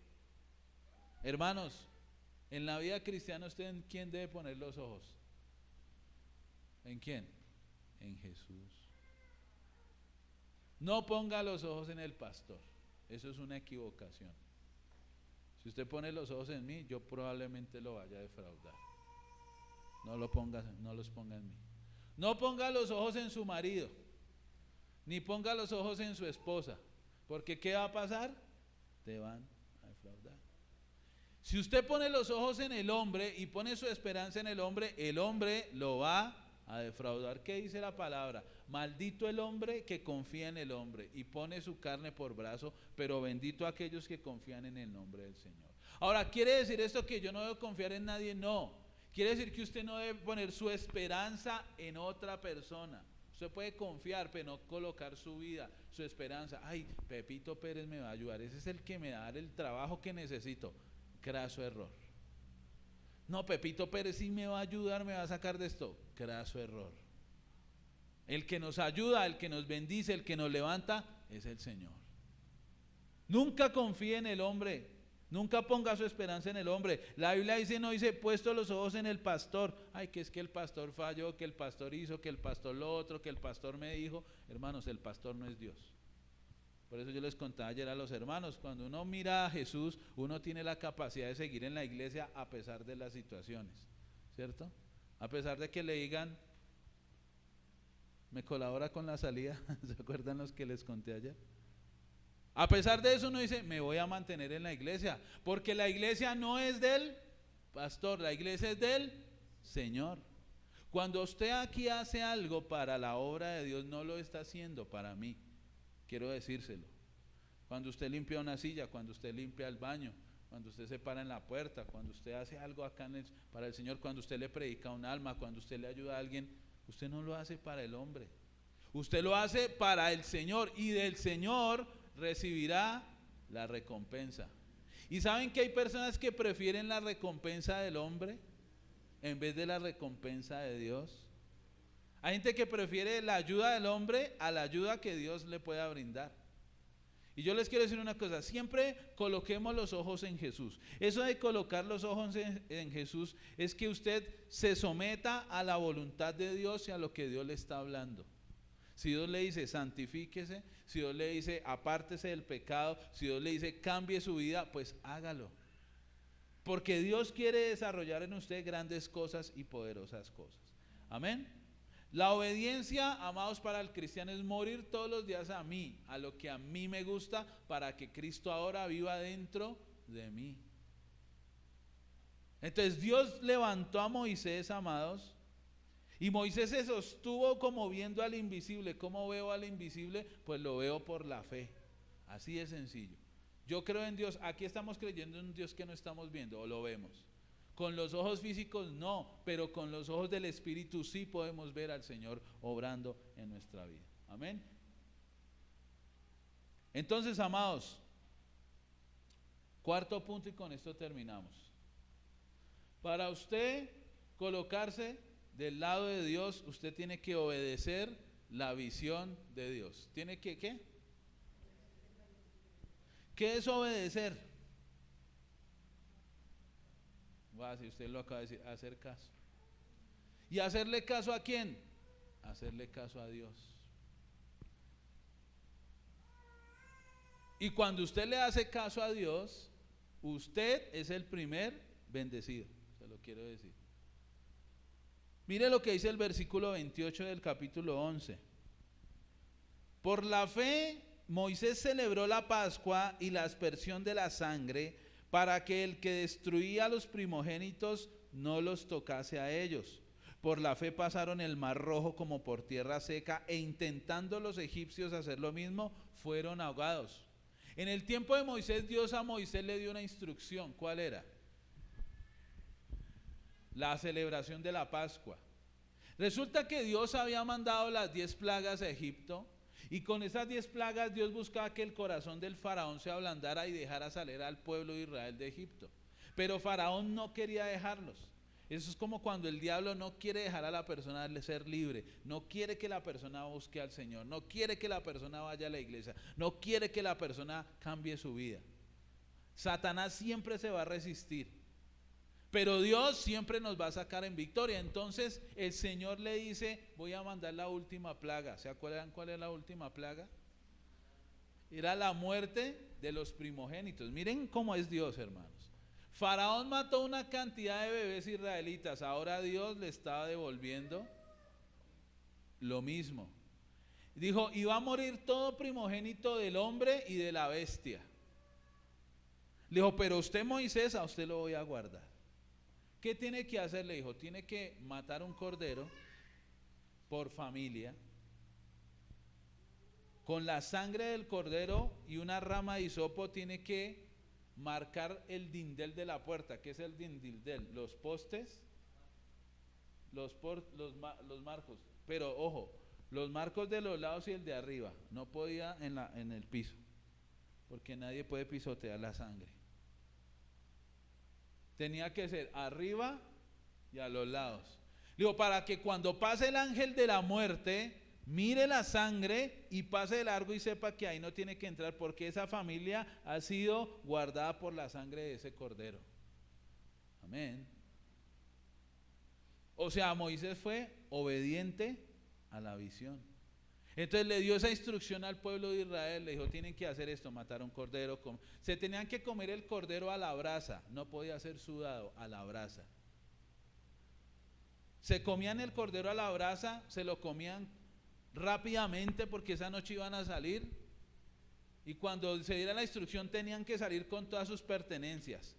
Hermanos, en la vida cristiana, ¿usted en quién debe poner los ojos? ¿En quién? En Jesús. No ponga los ojos en el pastor. Eso es una equivocación. Si usted pone los ojos en mí, yo probablemente lo vaya a defraudar. No los ponga en mí. No ponga los ojos en su marido, ni ponga los ojos en su esposa, porque ¿qué va a pasar? Te van a defraudar. Si usted pone los ojos en el hombre y pone su esperanza en el hombre lo va a defraudar. ¿Qué dice la palabra? Maldito el hombre que confía en el hombre y pone su carne por brazo, pero bendito aquellos que confían en el nombre del Señor. Ahora, ¿quiere decir esto que yo no debo confiar en nadie? No. Quiere decir que usted no debe poner su esperanza en otra persona. Usted puede confiar, pero no colocar su vida, su esperanza. Ay, Pepito Pérez me va a ayudar, ese es el que me va a dar el trabajo que necesito. Craso error. No, Pepito Pérez sí me va a ayudar, me va a sacar de esto. Craso error. El que nos ayuda, el que nos bendice, el que nos levanta es el Señor. Nunca confíe en el hombre, nunca ponga su esperanza en el hombre. La Biblia dice, no dice, puesto los ojos en el pastor. Ay, que es que el pastor falló, que el pastor hizo, que el pastor lo otro, que el pastor me dijo. Hermanos, el pastor no es Dios. Por eso yo les contaba ayer a los hermanos, cuando uno mira a Jesús, uno tiene la capacidad de seguir en la iglesia a pesar de las situaciones, ¿cierto? A pesar de que le digan, me colabora con la salida, ¿se acuerdan los que les conté ayer? A pesar de eso uno dice, me voy a mantener en la iglesia, porque la iglesia no es del pastor, la iglesia es del Señor. Cuando usted aquí hace algo para la obra de Dios, no lo está haciendo para mí, quiero decírselo. Cuando usted limpia una silla, cuando usted limpia el baño, cuando usted se para en la puerta, cuando usted hace algo acá para el Señor, cuando usted le predica a un alma, cuando usted le ayuda a alguien, usted no lo hace para el hombre, usted lo hace para el Señor, y del Señor recibirá la recompensa. ¿Y saben que hay personas que prefieren la recompensa del hombre en vez de la recompensa de Dios? Hay gente que prefiere la ayuda del hombre a la ayuda que Dios le pueda brindar. Y yo les quiero decir una cosa, siempre coloquemos los ojos en Jesús. Eso de colocar los ojos en Jesús es que usted se someta a la voluntad de Dios y a lo que Dios le está hablando. Si Dios le dice santifíquese, si Dios le dice apártese del pecado, si Dios le dice cambie su vida, pues hágalo. Porque Dios quiere desarrollar en usted grandes cosas y poderosas cosas. Amén. La obediencia, amados, para el cristiano es morir todos los días a mí, a lo que a mí me gusta, para que Cristo ahora viva dentro de mí. Entonces Dios levantó a Moisés, amados, y Moisés se sostuvo como viendo al invisible. ¿Cómo veo al invisible? Pues lo veo por la fe. Así de sencillo. Yo creo en Dios. Aquí estamos creyendo en un Dios que no estamos viendo o lo vemos. Con los ojos físicos no, pero con los ojos del Espíritu sí podemos ver al Señor obrando en nuestra vida. Amén. Entonces, amados, cuarto punto y con esto terminamos. Para usted colocarse del lado de Dios, usted tiene que obedecer la visión de Dios. ¿Tiene que qué? ¿Qué es obedecer? Si usted lo acaba de decir, hacer caso. ¿Y hacerle caso a quién? Hacerle caso a Dios. Y cuando usted le hace caso a Dios, usted es el primer bendecido, se lo quiero decir. Mire lo que dice el versículo 28 del capítulo 11. Por la fe, Moisés celebró la Pascua y la aspersión de la sangre para que el que destruía a los primogénitos no los tocase a ellos. Por la fe pasaron el mar Rojo como por tierra seca e intentando los egipcios hacer lo mismo, fueron ahogados. En el tiempo de Moisés, Dios a Moisés le dio una instrucción. ¿Cuál era? La celebración de la Pascua. Resulta que Dios había mandado las 10 plagas a Egipto y con esas 10 plagas Dios buscaba que el corazón del faraón se ablandara y dejara salir al pueblo de Israel de Egipto. Pero faraón no quería dejarlos. Eso es como cuando el diablo no quiere dejar a la persona ser libre, no quiere que la persona busque al Señor, no quiere que la persona vaya a la iglesia, no quiere que la persona cambie su vida. Satanás siempre se va a resistir. Pero Dios siempre nos va a sacar en victoria. Entonces el Señor le dice, voy a mandar la última plaga. ¿Se acuerdan cuál es la última plaga? Era la muerte de los primogénitos. Miren cómo es Dios, hermanos. Faraón mató una cantidad de bebés israelitas. Ahora Dios le estaba devolviendo lo mismo. Dijo, y va a morir todo primogénito del hombre y de la bestia. Le dijo, pero usted, Moisés, a usted lo voy a guardar. ¿Qué tiene que hacer? Le dijo, tiene que matar un cordero por familia. Con la sangre del cordero y una rama de hisopo tiene que marcar el dindel de la puerta. ¿Qué es el dindel? Los postes, los marcos. Pero ojo, los marcos de los lados y el de arriba. No podía en el piso, porque nadie puede pisotear la sangre. Tenía que ser arriba y a los lados. Digo, para que cuando pase el ángel de la muerte, mire la sangre y pase de largo y sepa que ahí no tiene que entrar, porque esa familia ha sido guardada por la sangre de ese cordero. Amén. O sea, Moisés fue obediente a la visión. Entonces le dio esa instrucción al pueblo de Israel, le dijo, tienen que hacer esto, matar un cordero. Se tenían que comer el cordero a la brasa, no podía ser sudado, a la brasa. Se comían el cordero a la brasa, se lo comían rápidamente porque esa noche iban a salir. Y cuando se diera la instrucción tenían que salir con todas sus pertenencias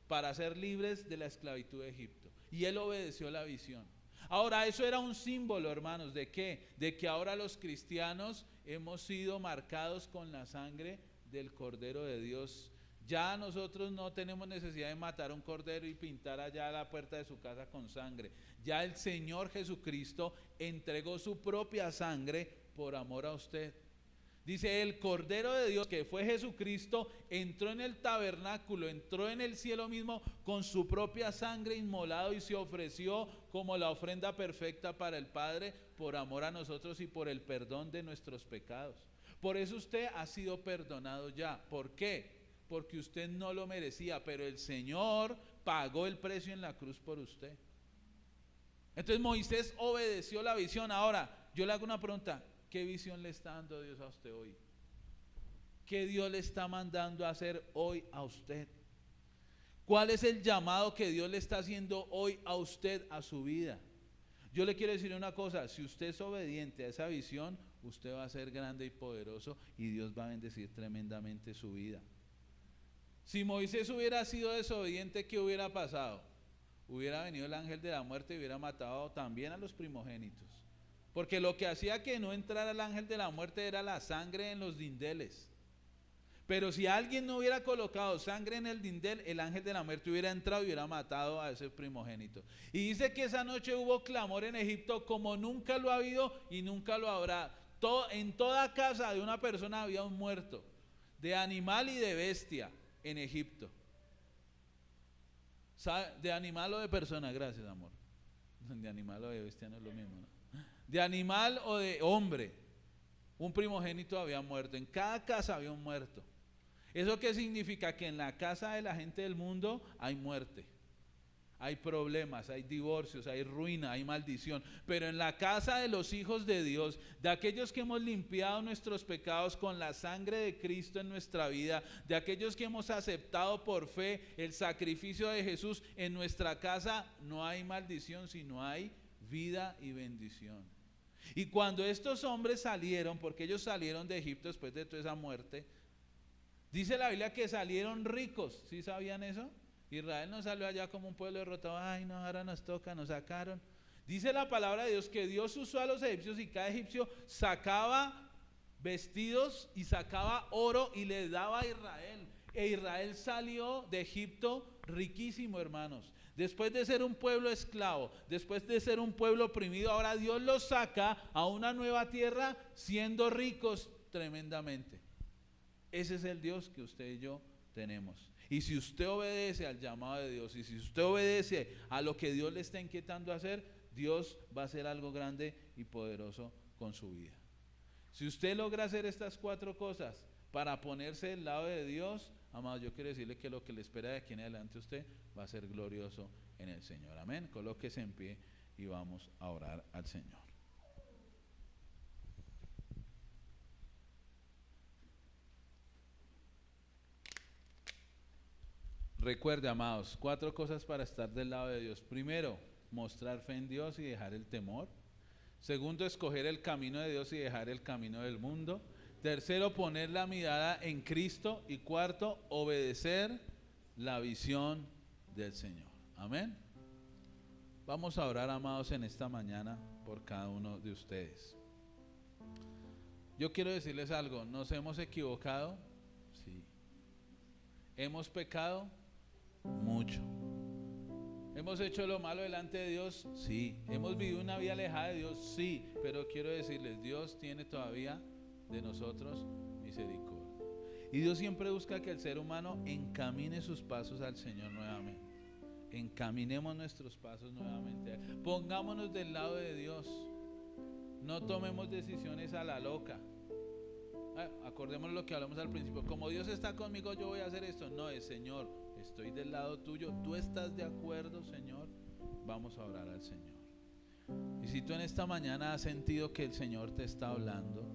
para ser libres de la esclavitud de Egipto. Y él obedeció la visión. Ahora, eso era un símbolo, hermanos, ¿de qué? De que ahora los cristianos hemos sido marcados con la sangre del Cordero de Dios. Ya nosotros no tenemos necesidad de matar un cordero y pintar allá la puerta de su casa con sangre. Ya el Señor Jesucristo entregó su propia sangre por amor a usted. Dice, el Cordero de Dios, que fue Jesucristo, entró en el tabernáculo, entró en el cielo mismo con su propia sangre inmolado y se ofreció como la ofrenda perfecta para el Padre por amor a nosotros y por el perdón de nuestros pecados. Por eso usted ha sido perdonado ya. ¿Por qué? Porque usted no lo merecía, pero el Señor pagó el precio en la cruz por usted. Entonces Moisés obedeció la visión. Ahora, yo le hago una pregunta. ¿Qué visión le está dando Dios a usted hoy? ¿Qué Dios le está mandando a hacer hoy a usted? ¿Cuál es el llamado que Dios le está haciendo hoy a usted, a su vida? Yo le quiero decir una cosa, si usted es obediente a esa visión, usted va a ser grande y poderoso y Dios va a bendecir tremendamente su vida. Si Moisés hubiera sido desobediente, ¿qué hubiera pasado? Hubiera venido el ángel de la muerte y hubiera matado también a los primogénitos. Porque lo que hacía que no entrara el ángel de la muerte era la sangre en los dindeles. Pero si alguien no hubiera colocado sangre en el dindel, el ángel de la muerte hubiera entrado y hubiera matado a ese primogénito. Y dice que esa noche hubo clamor en Egipto como nunca lo ha habido y nunca lo habrá. En toda casa de una persona había un muerto, de animal y de bestia en Egipto. De animal o de persona, gracias amor. De animal o de bestia no es lo mismo, ¿no? De animal o de hombre, un primogénito había muerto. En cada casa había un muerto. ¿Eso qué significa? Que en la casa de la gente del mundo hay muerte, hay problemas, hay divorcios, hay ruina, hay maldición. Pero en la casa de los hijos de Dios, de aquellos que hemos limpiado nuestros pecados con la sangre de Cristo en nuestra vida, de aquellos que hemos aceptado por fe el sacrificio de Jesús, en nuestra casa no hay maldición, sino hay vida y bendición. Y cuando estos hombres salieron, porque ellos salieron de Egipto después de toda esa muerte, dice la Biblia que salieron ricos. ¿Sí sabían eso? Israel no salió allá como un pueblo derrotado. Ay no, ahora nos toca, nos sacaron. Dice la palabra de Dios que Dios usó a los egipcios y cada egipcio sacaba vestidos y sacaba oro y le daba a Israel. E Israel salió de Egipto riquísimo, hermanos. Después de ser un pueblo esclavo, después de ser un pueblo oprimido, ahora Dios los saca a una nueva tierra siendo ricos tremendamente. Ese es el Dios que usted y yo tenemos. Y si usted obedece al llamado de Dios, y si usted obedece a lo que Dios le está inquietando a hacer, Dios va a hacer algo grande y poderoso con su vida. Si usted logra hacer estas 4 cosas para ponerse del lado de Dios, amado, yo quiero decirle que lo que le espera de aquí en adelante a usted va a ser glorioso en el Señor. Amén. Colóquese en pie y vamos a orar al Señor. Recuerde, amados, 4 cosas para estar del lado de Dios. Primero, mostrar fe en Dios y dejar el temor. Segundo, escoger el camino de Dios y dejar el camino del mundo. Tercero, poner la mirada en Cristo. Y cuarto, obedecer la visión del Señor. Amén. Vamos a orar, amados, en esta mañana por cada uno de ustedes. Yo quiero decirles algo. ¿Nos hemos equivocado? Sí. ¿Hemos pecado? Mucho. ¿Hemos hecho lo malo delante de Dios? Sí. ¿Hemos vivido una vida alejada de Dios? Sí. Pero quiero decirles, Dios tiene todavía de nosotros misericordia. Y Dios siempre busca que el ser humano encamine sus pasos al Señor nuevamente. Encaminemos nuestros pasos nuevamente. Pongámonos del lado de Dios. No tomemos decisiones a la loca. Acordémonos lo que hablamos al principio. Como Dios está conmigo, yo voy a hacer esto. No, es Señor, estoy del lado tuyo. ¿Tú estás de acuerdo, Señor? Vamos a orar al Señor. Y si tú en esta mañana has sentido que el Señor te está hablando,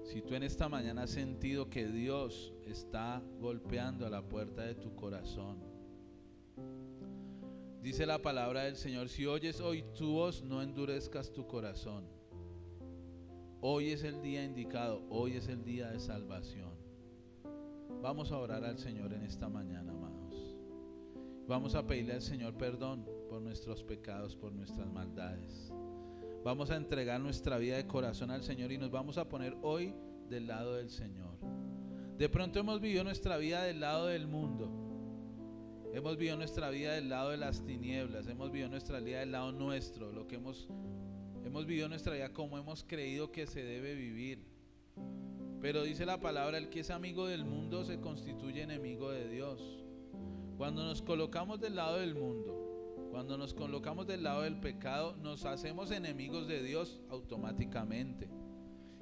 si tú en esta mañana has sentido que Dios está golpeando a la puerta de tu corazón, dice la palabra del Señor: si oyes hoy tu voz, no endurezcas tu corazón. Hoy es el día indicado, hoy es el día de salvación. Vamos a orar al Señor en esta mañana, amados. Vamos a pedirle al Señor perdón por nuestros pecados, por nuestras maldades. Vamos a entregar nuestra vida de corazón al Señor y nos vamos a poner hoy del lado del Señor. De pronto hemos vivido nuestra vida del lado del mundo. Hemos vivido nuestra vida del lado de las tinieblas. Hemos vivido nuestra vida del lado nuestro, lo que hemos vivido nuestra vida como hemos creído que se debe vivir. Pero dice la palabra: el que es amigo del mundo se constituye enemigo de Dios. Cuando nos colocamos del lado del mundo, cuando nos colocamos del lado del pecado, nos hacemos enemigos de Dios automáticamente.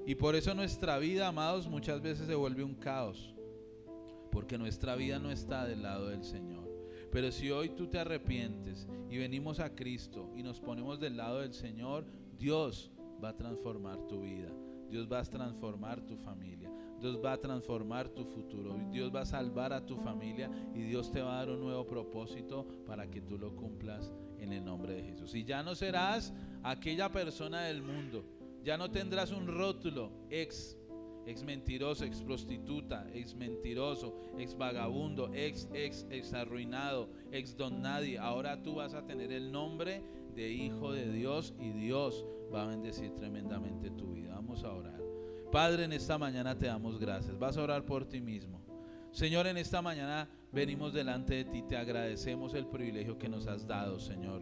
Y por eso nuestra vida, amados, muchas veces se vuelve un caos, porque nuestra vida no está del lado del Señor. Pero si hoy tú te arrepientes y venimos a Cristo y nos ponemos del lado del Señor, Dios va a transformar tu vida, Dios va a transformar tu familia, Dios va a transformar tu futuro, Dios va a salvar a tu familia y Dios te va a dar un nuevo propósito para que tú lo cumplas en el nombre de Jesús. Y ya no serás aquella persona del mundo, ya no tendrás un rótulo ex mentiroso, ex prostituta, ex mentiroso, ex vagabundo, ex arruinado, ex don nadie. Ahora tú vas a tener el nombre de hijo de Dios y Dios va a bendecir tremendamente tu vida. Vamos a orar. Padre, en esta mañana te damos gracias. Vas a orar por ti mismo. Señor, en esta mañana venimos delante de ti, te agradecemos el privilegio que nos has dado, Señor,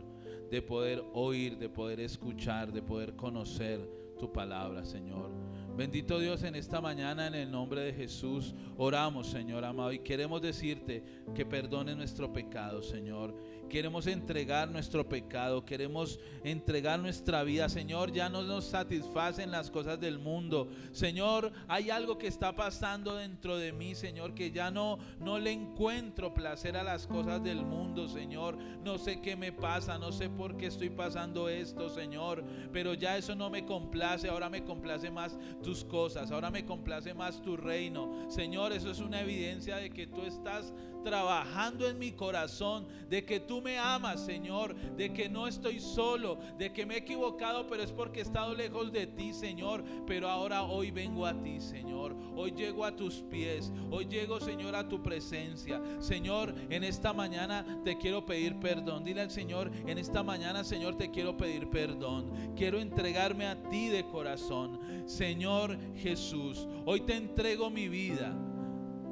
de poder oír, de poder escuchar, de poder conocer tu palabra, Señor. Bendito Dios, en esta mañana en el nombre de Jesús oramos, Señor amado, y queremos decirte que perdones nuestro pecado, Señor. Queremos entregar nuestro pecado, queremos entregar nuestra vida, Señor. Ya no nos satisfacen las cosas del mundo, Señor. Hay algo que está pasando dentro de mí, Señor, que ya no le encuentro placer a las cosas del mundo, Señor. No sé qué me pasa, no sé por qué estoy pasando esto, Señor, pero ya eso no me complace. Ahora me complace más tus cosas, ahora me complace más tu reino, Señor. Eso es una evidencia de que tú estás trabajando en mi corazón, de que tú me amas, Señor, de que no estoy solo, de que me he equivocado, pero es porque he estado lejos de ti, Señor. Pero ahora hoy vengo a ti, Señor. Hoy llego a tus pies, hoy llego, Señor, a tu presencia, Señor. En esta mañana te quiero pedir perdón. Dile al Señor: en esta mañana, Señor, te quiero pedir perdón. Quiero entregarme a ti de corazón, Señor Jesús. Hoy te entrego mi vida.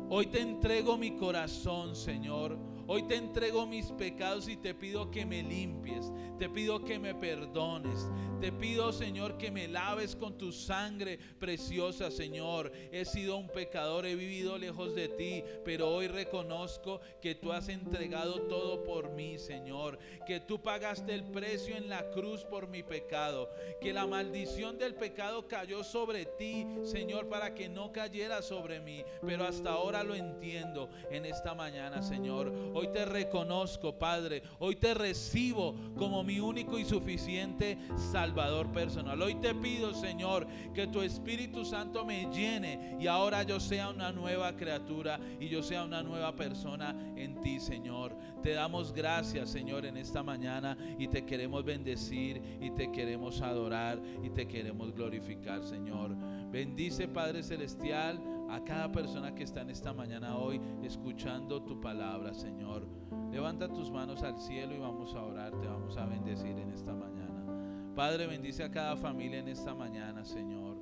Hoy te entrego mi corazón, Señor. Hoy te entrego mis pecados y te pido que me limpies. Te pido que me perdones. Te pido, Señor, que me laves con tu sangre preciosa, Señor. He sido un pecador, he vivido lejos de ti, pero hoy reconozco que tú has entregado todo por mí, Señor. Que tú pagaste el precio en la cruz por mi pecado. Que la maldición del pecado cayó sobre ti, Señor, para que no cayera sobre mí. Pero hasta ahora lo entiendo en esta mañana, Señor. Hoy te reconozco, Padre. Hoy te recibo como mi único y suficiente Salvador personal. Hoy te pido, Señor, que tu Espíritu Santo me llene y ahora yo sea una nueva criatura y yo sea una nueva persona en ti, Señor. Te damos gracias, Señor, en esta mañana, y te queremos bendecir y te queremos adorar y te queremos glorificar, Señor. Bendice, Padre Celestial, a cada persona que está en esta mañana hoy escuchando tu palabra, Señor. Levanta tus manos al cielo y vamos a orar, te vamos a bendecir en esta mañana. Padre, bendice a cada familia en esta mañana, Señor.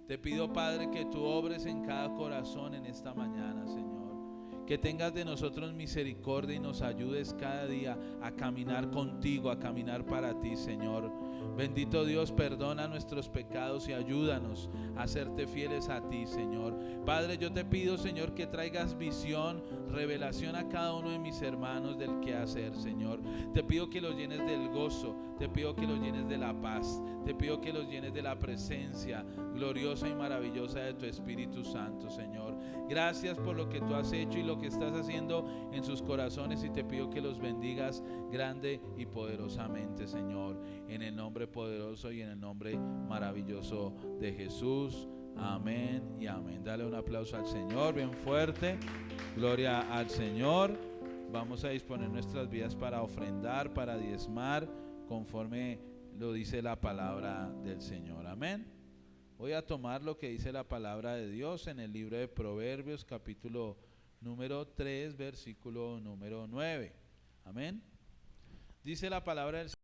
Te pido, Padre, que tú obres en cada corazón en esta mañana, Señor. Que tengas de nosotros misericordia y nos ayudes cada día a caminar contigo, a caminar para ti, Señor. Bendito Dios, perdona nuestros pecados y ayúdanos a serte fieles a ti, Señor. Padre, yo te pido, Señor, que traigas visión, revelación a cada uno de mis hermanos del qué hacer, Señor. Te pido que los llenes del gozo, te pido que los llenes de la paz, te pido que los llenes de la presencia gloriosa y maravillosa de tu Espíritu Santo, Señor. Gracias por lo que tú has hecho y lo que estás haciendo en sus corazones, y te pido que los bendigas grande y poderosamente, Señor, en el nombre poderoso y en el nombre maravilloso de Jesús. Amén y amén. Dale un aplauso al Señor bien fuerte. Gloria al Señor. Vamos a disponer nuestras vidas para ofrendar, para diezmar, conforme lo dice la palabra del Señor. Amén. Voy a tomar lo que dice la palabra de Dios en el libro de Proverbios, capítulo número 3, versículo número 9. Amén. Dice la palabra del Señor.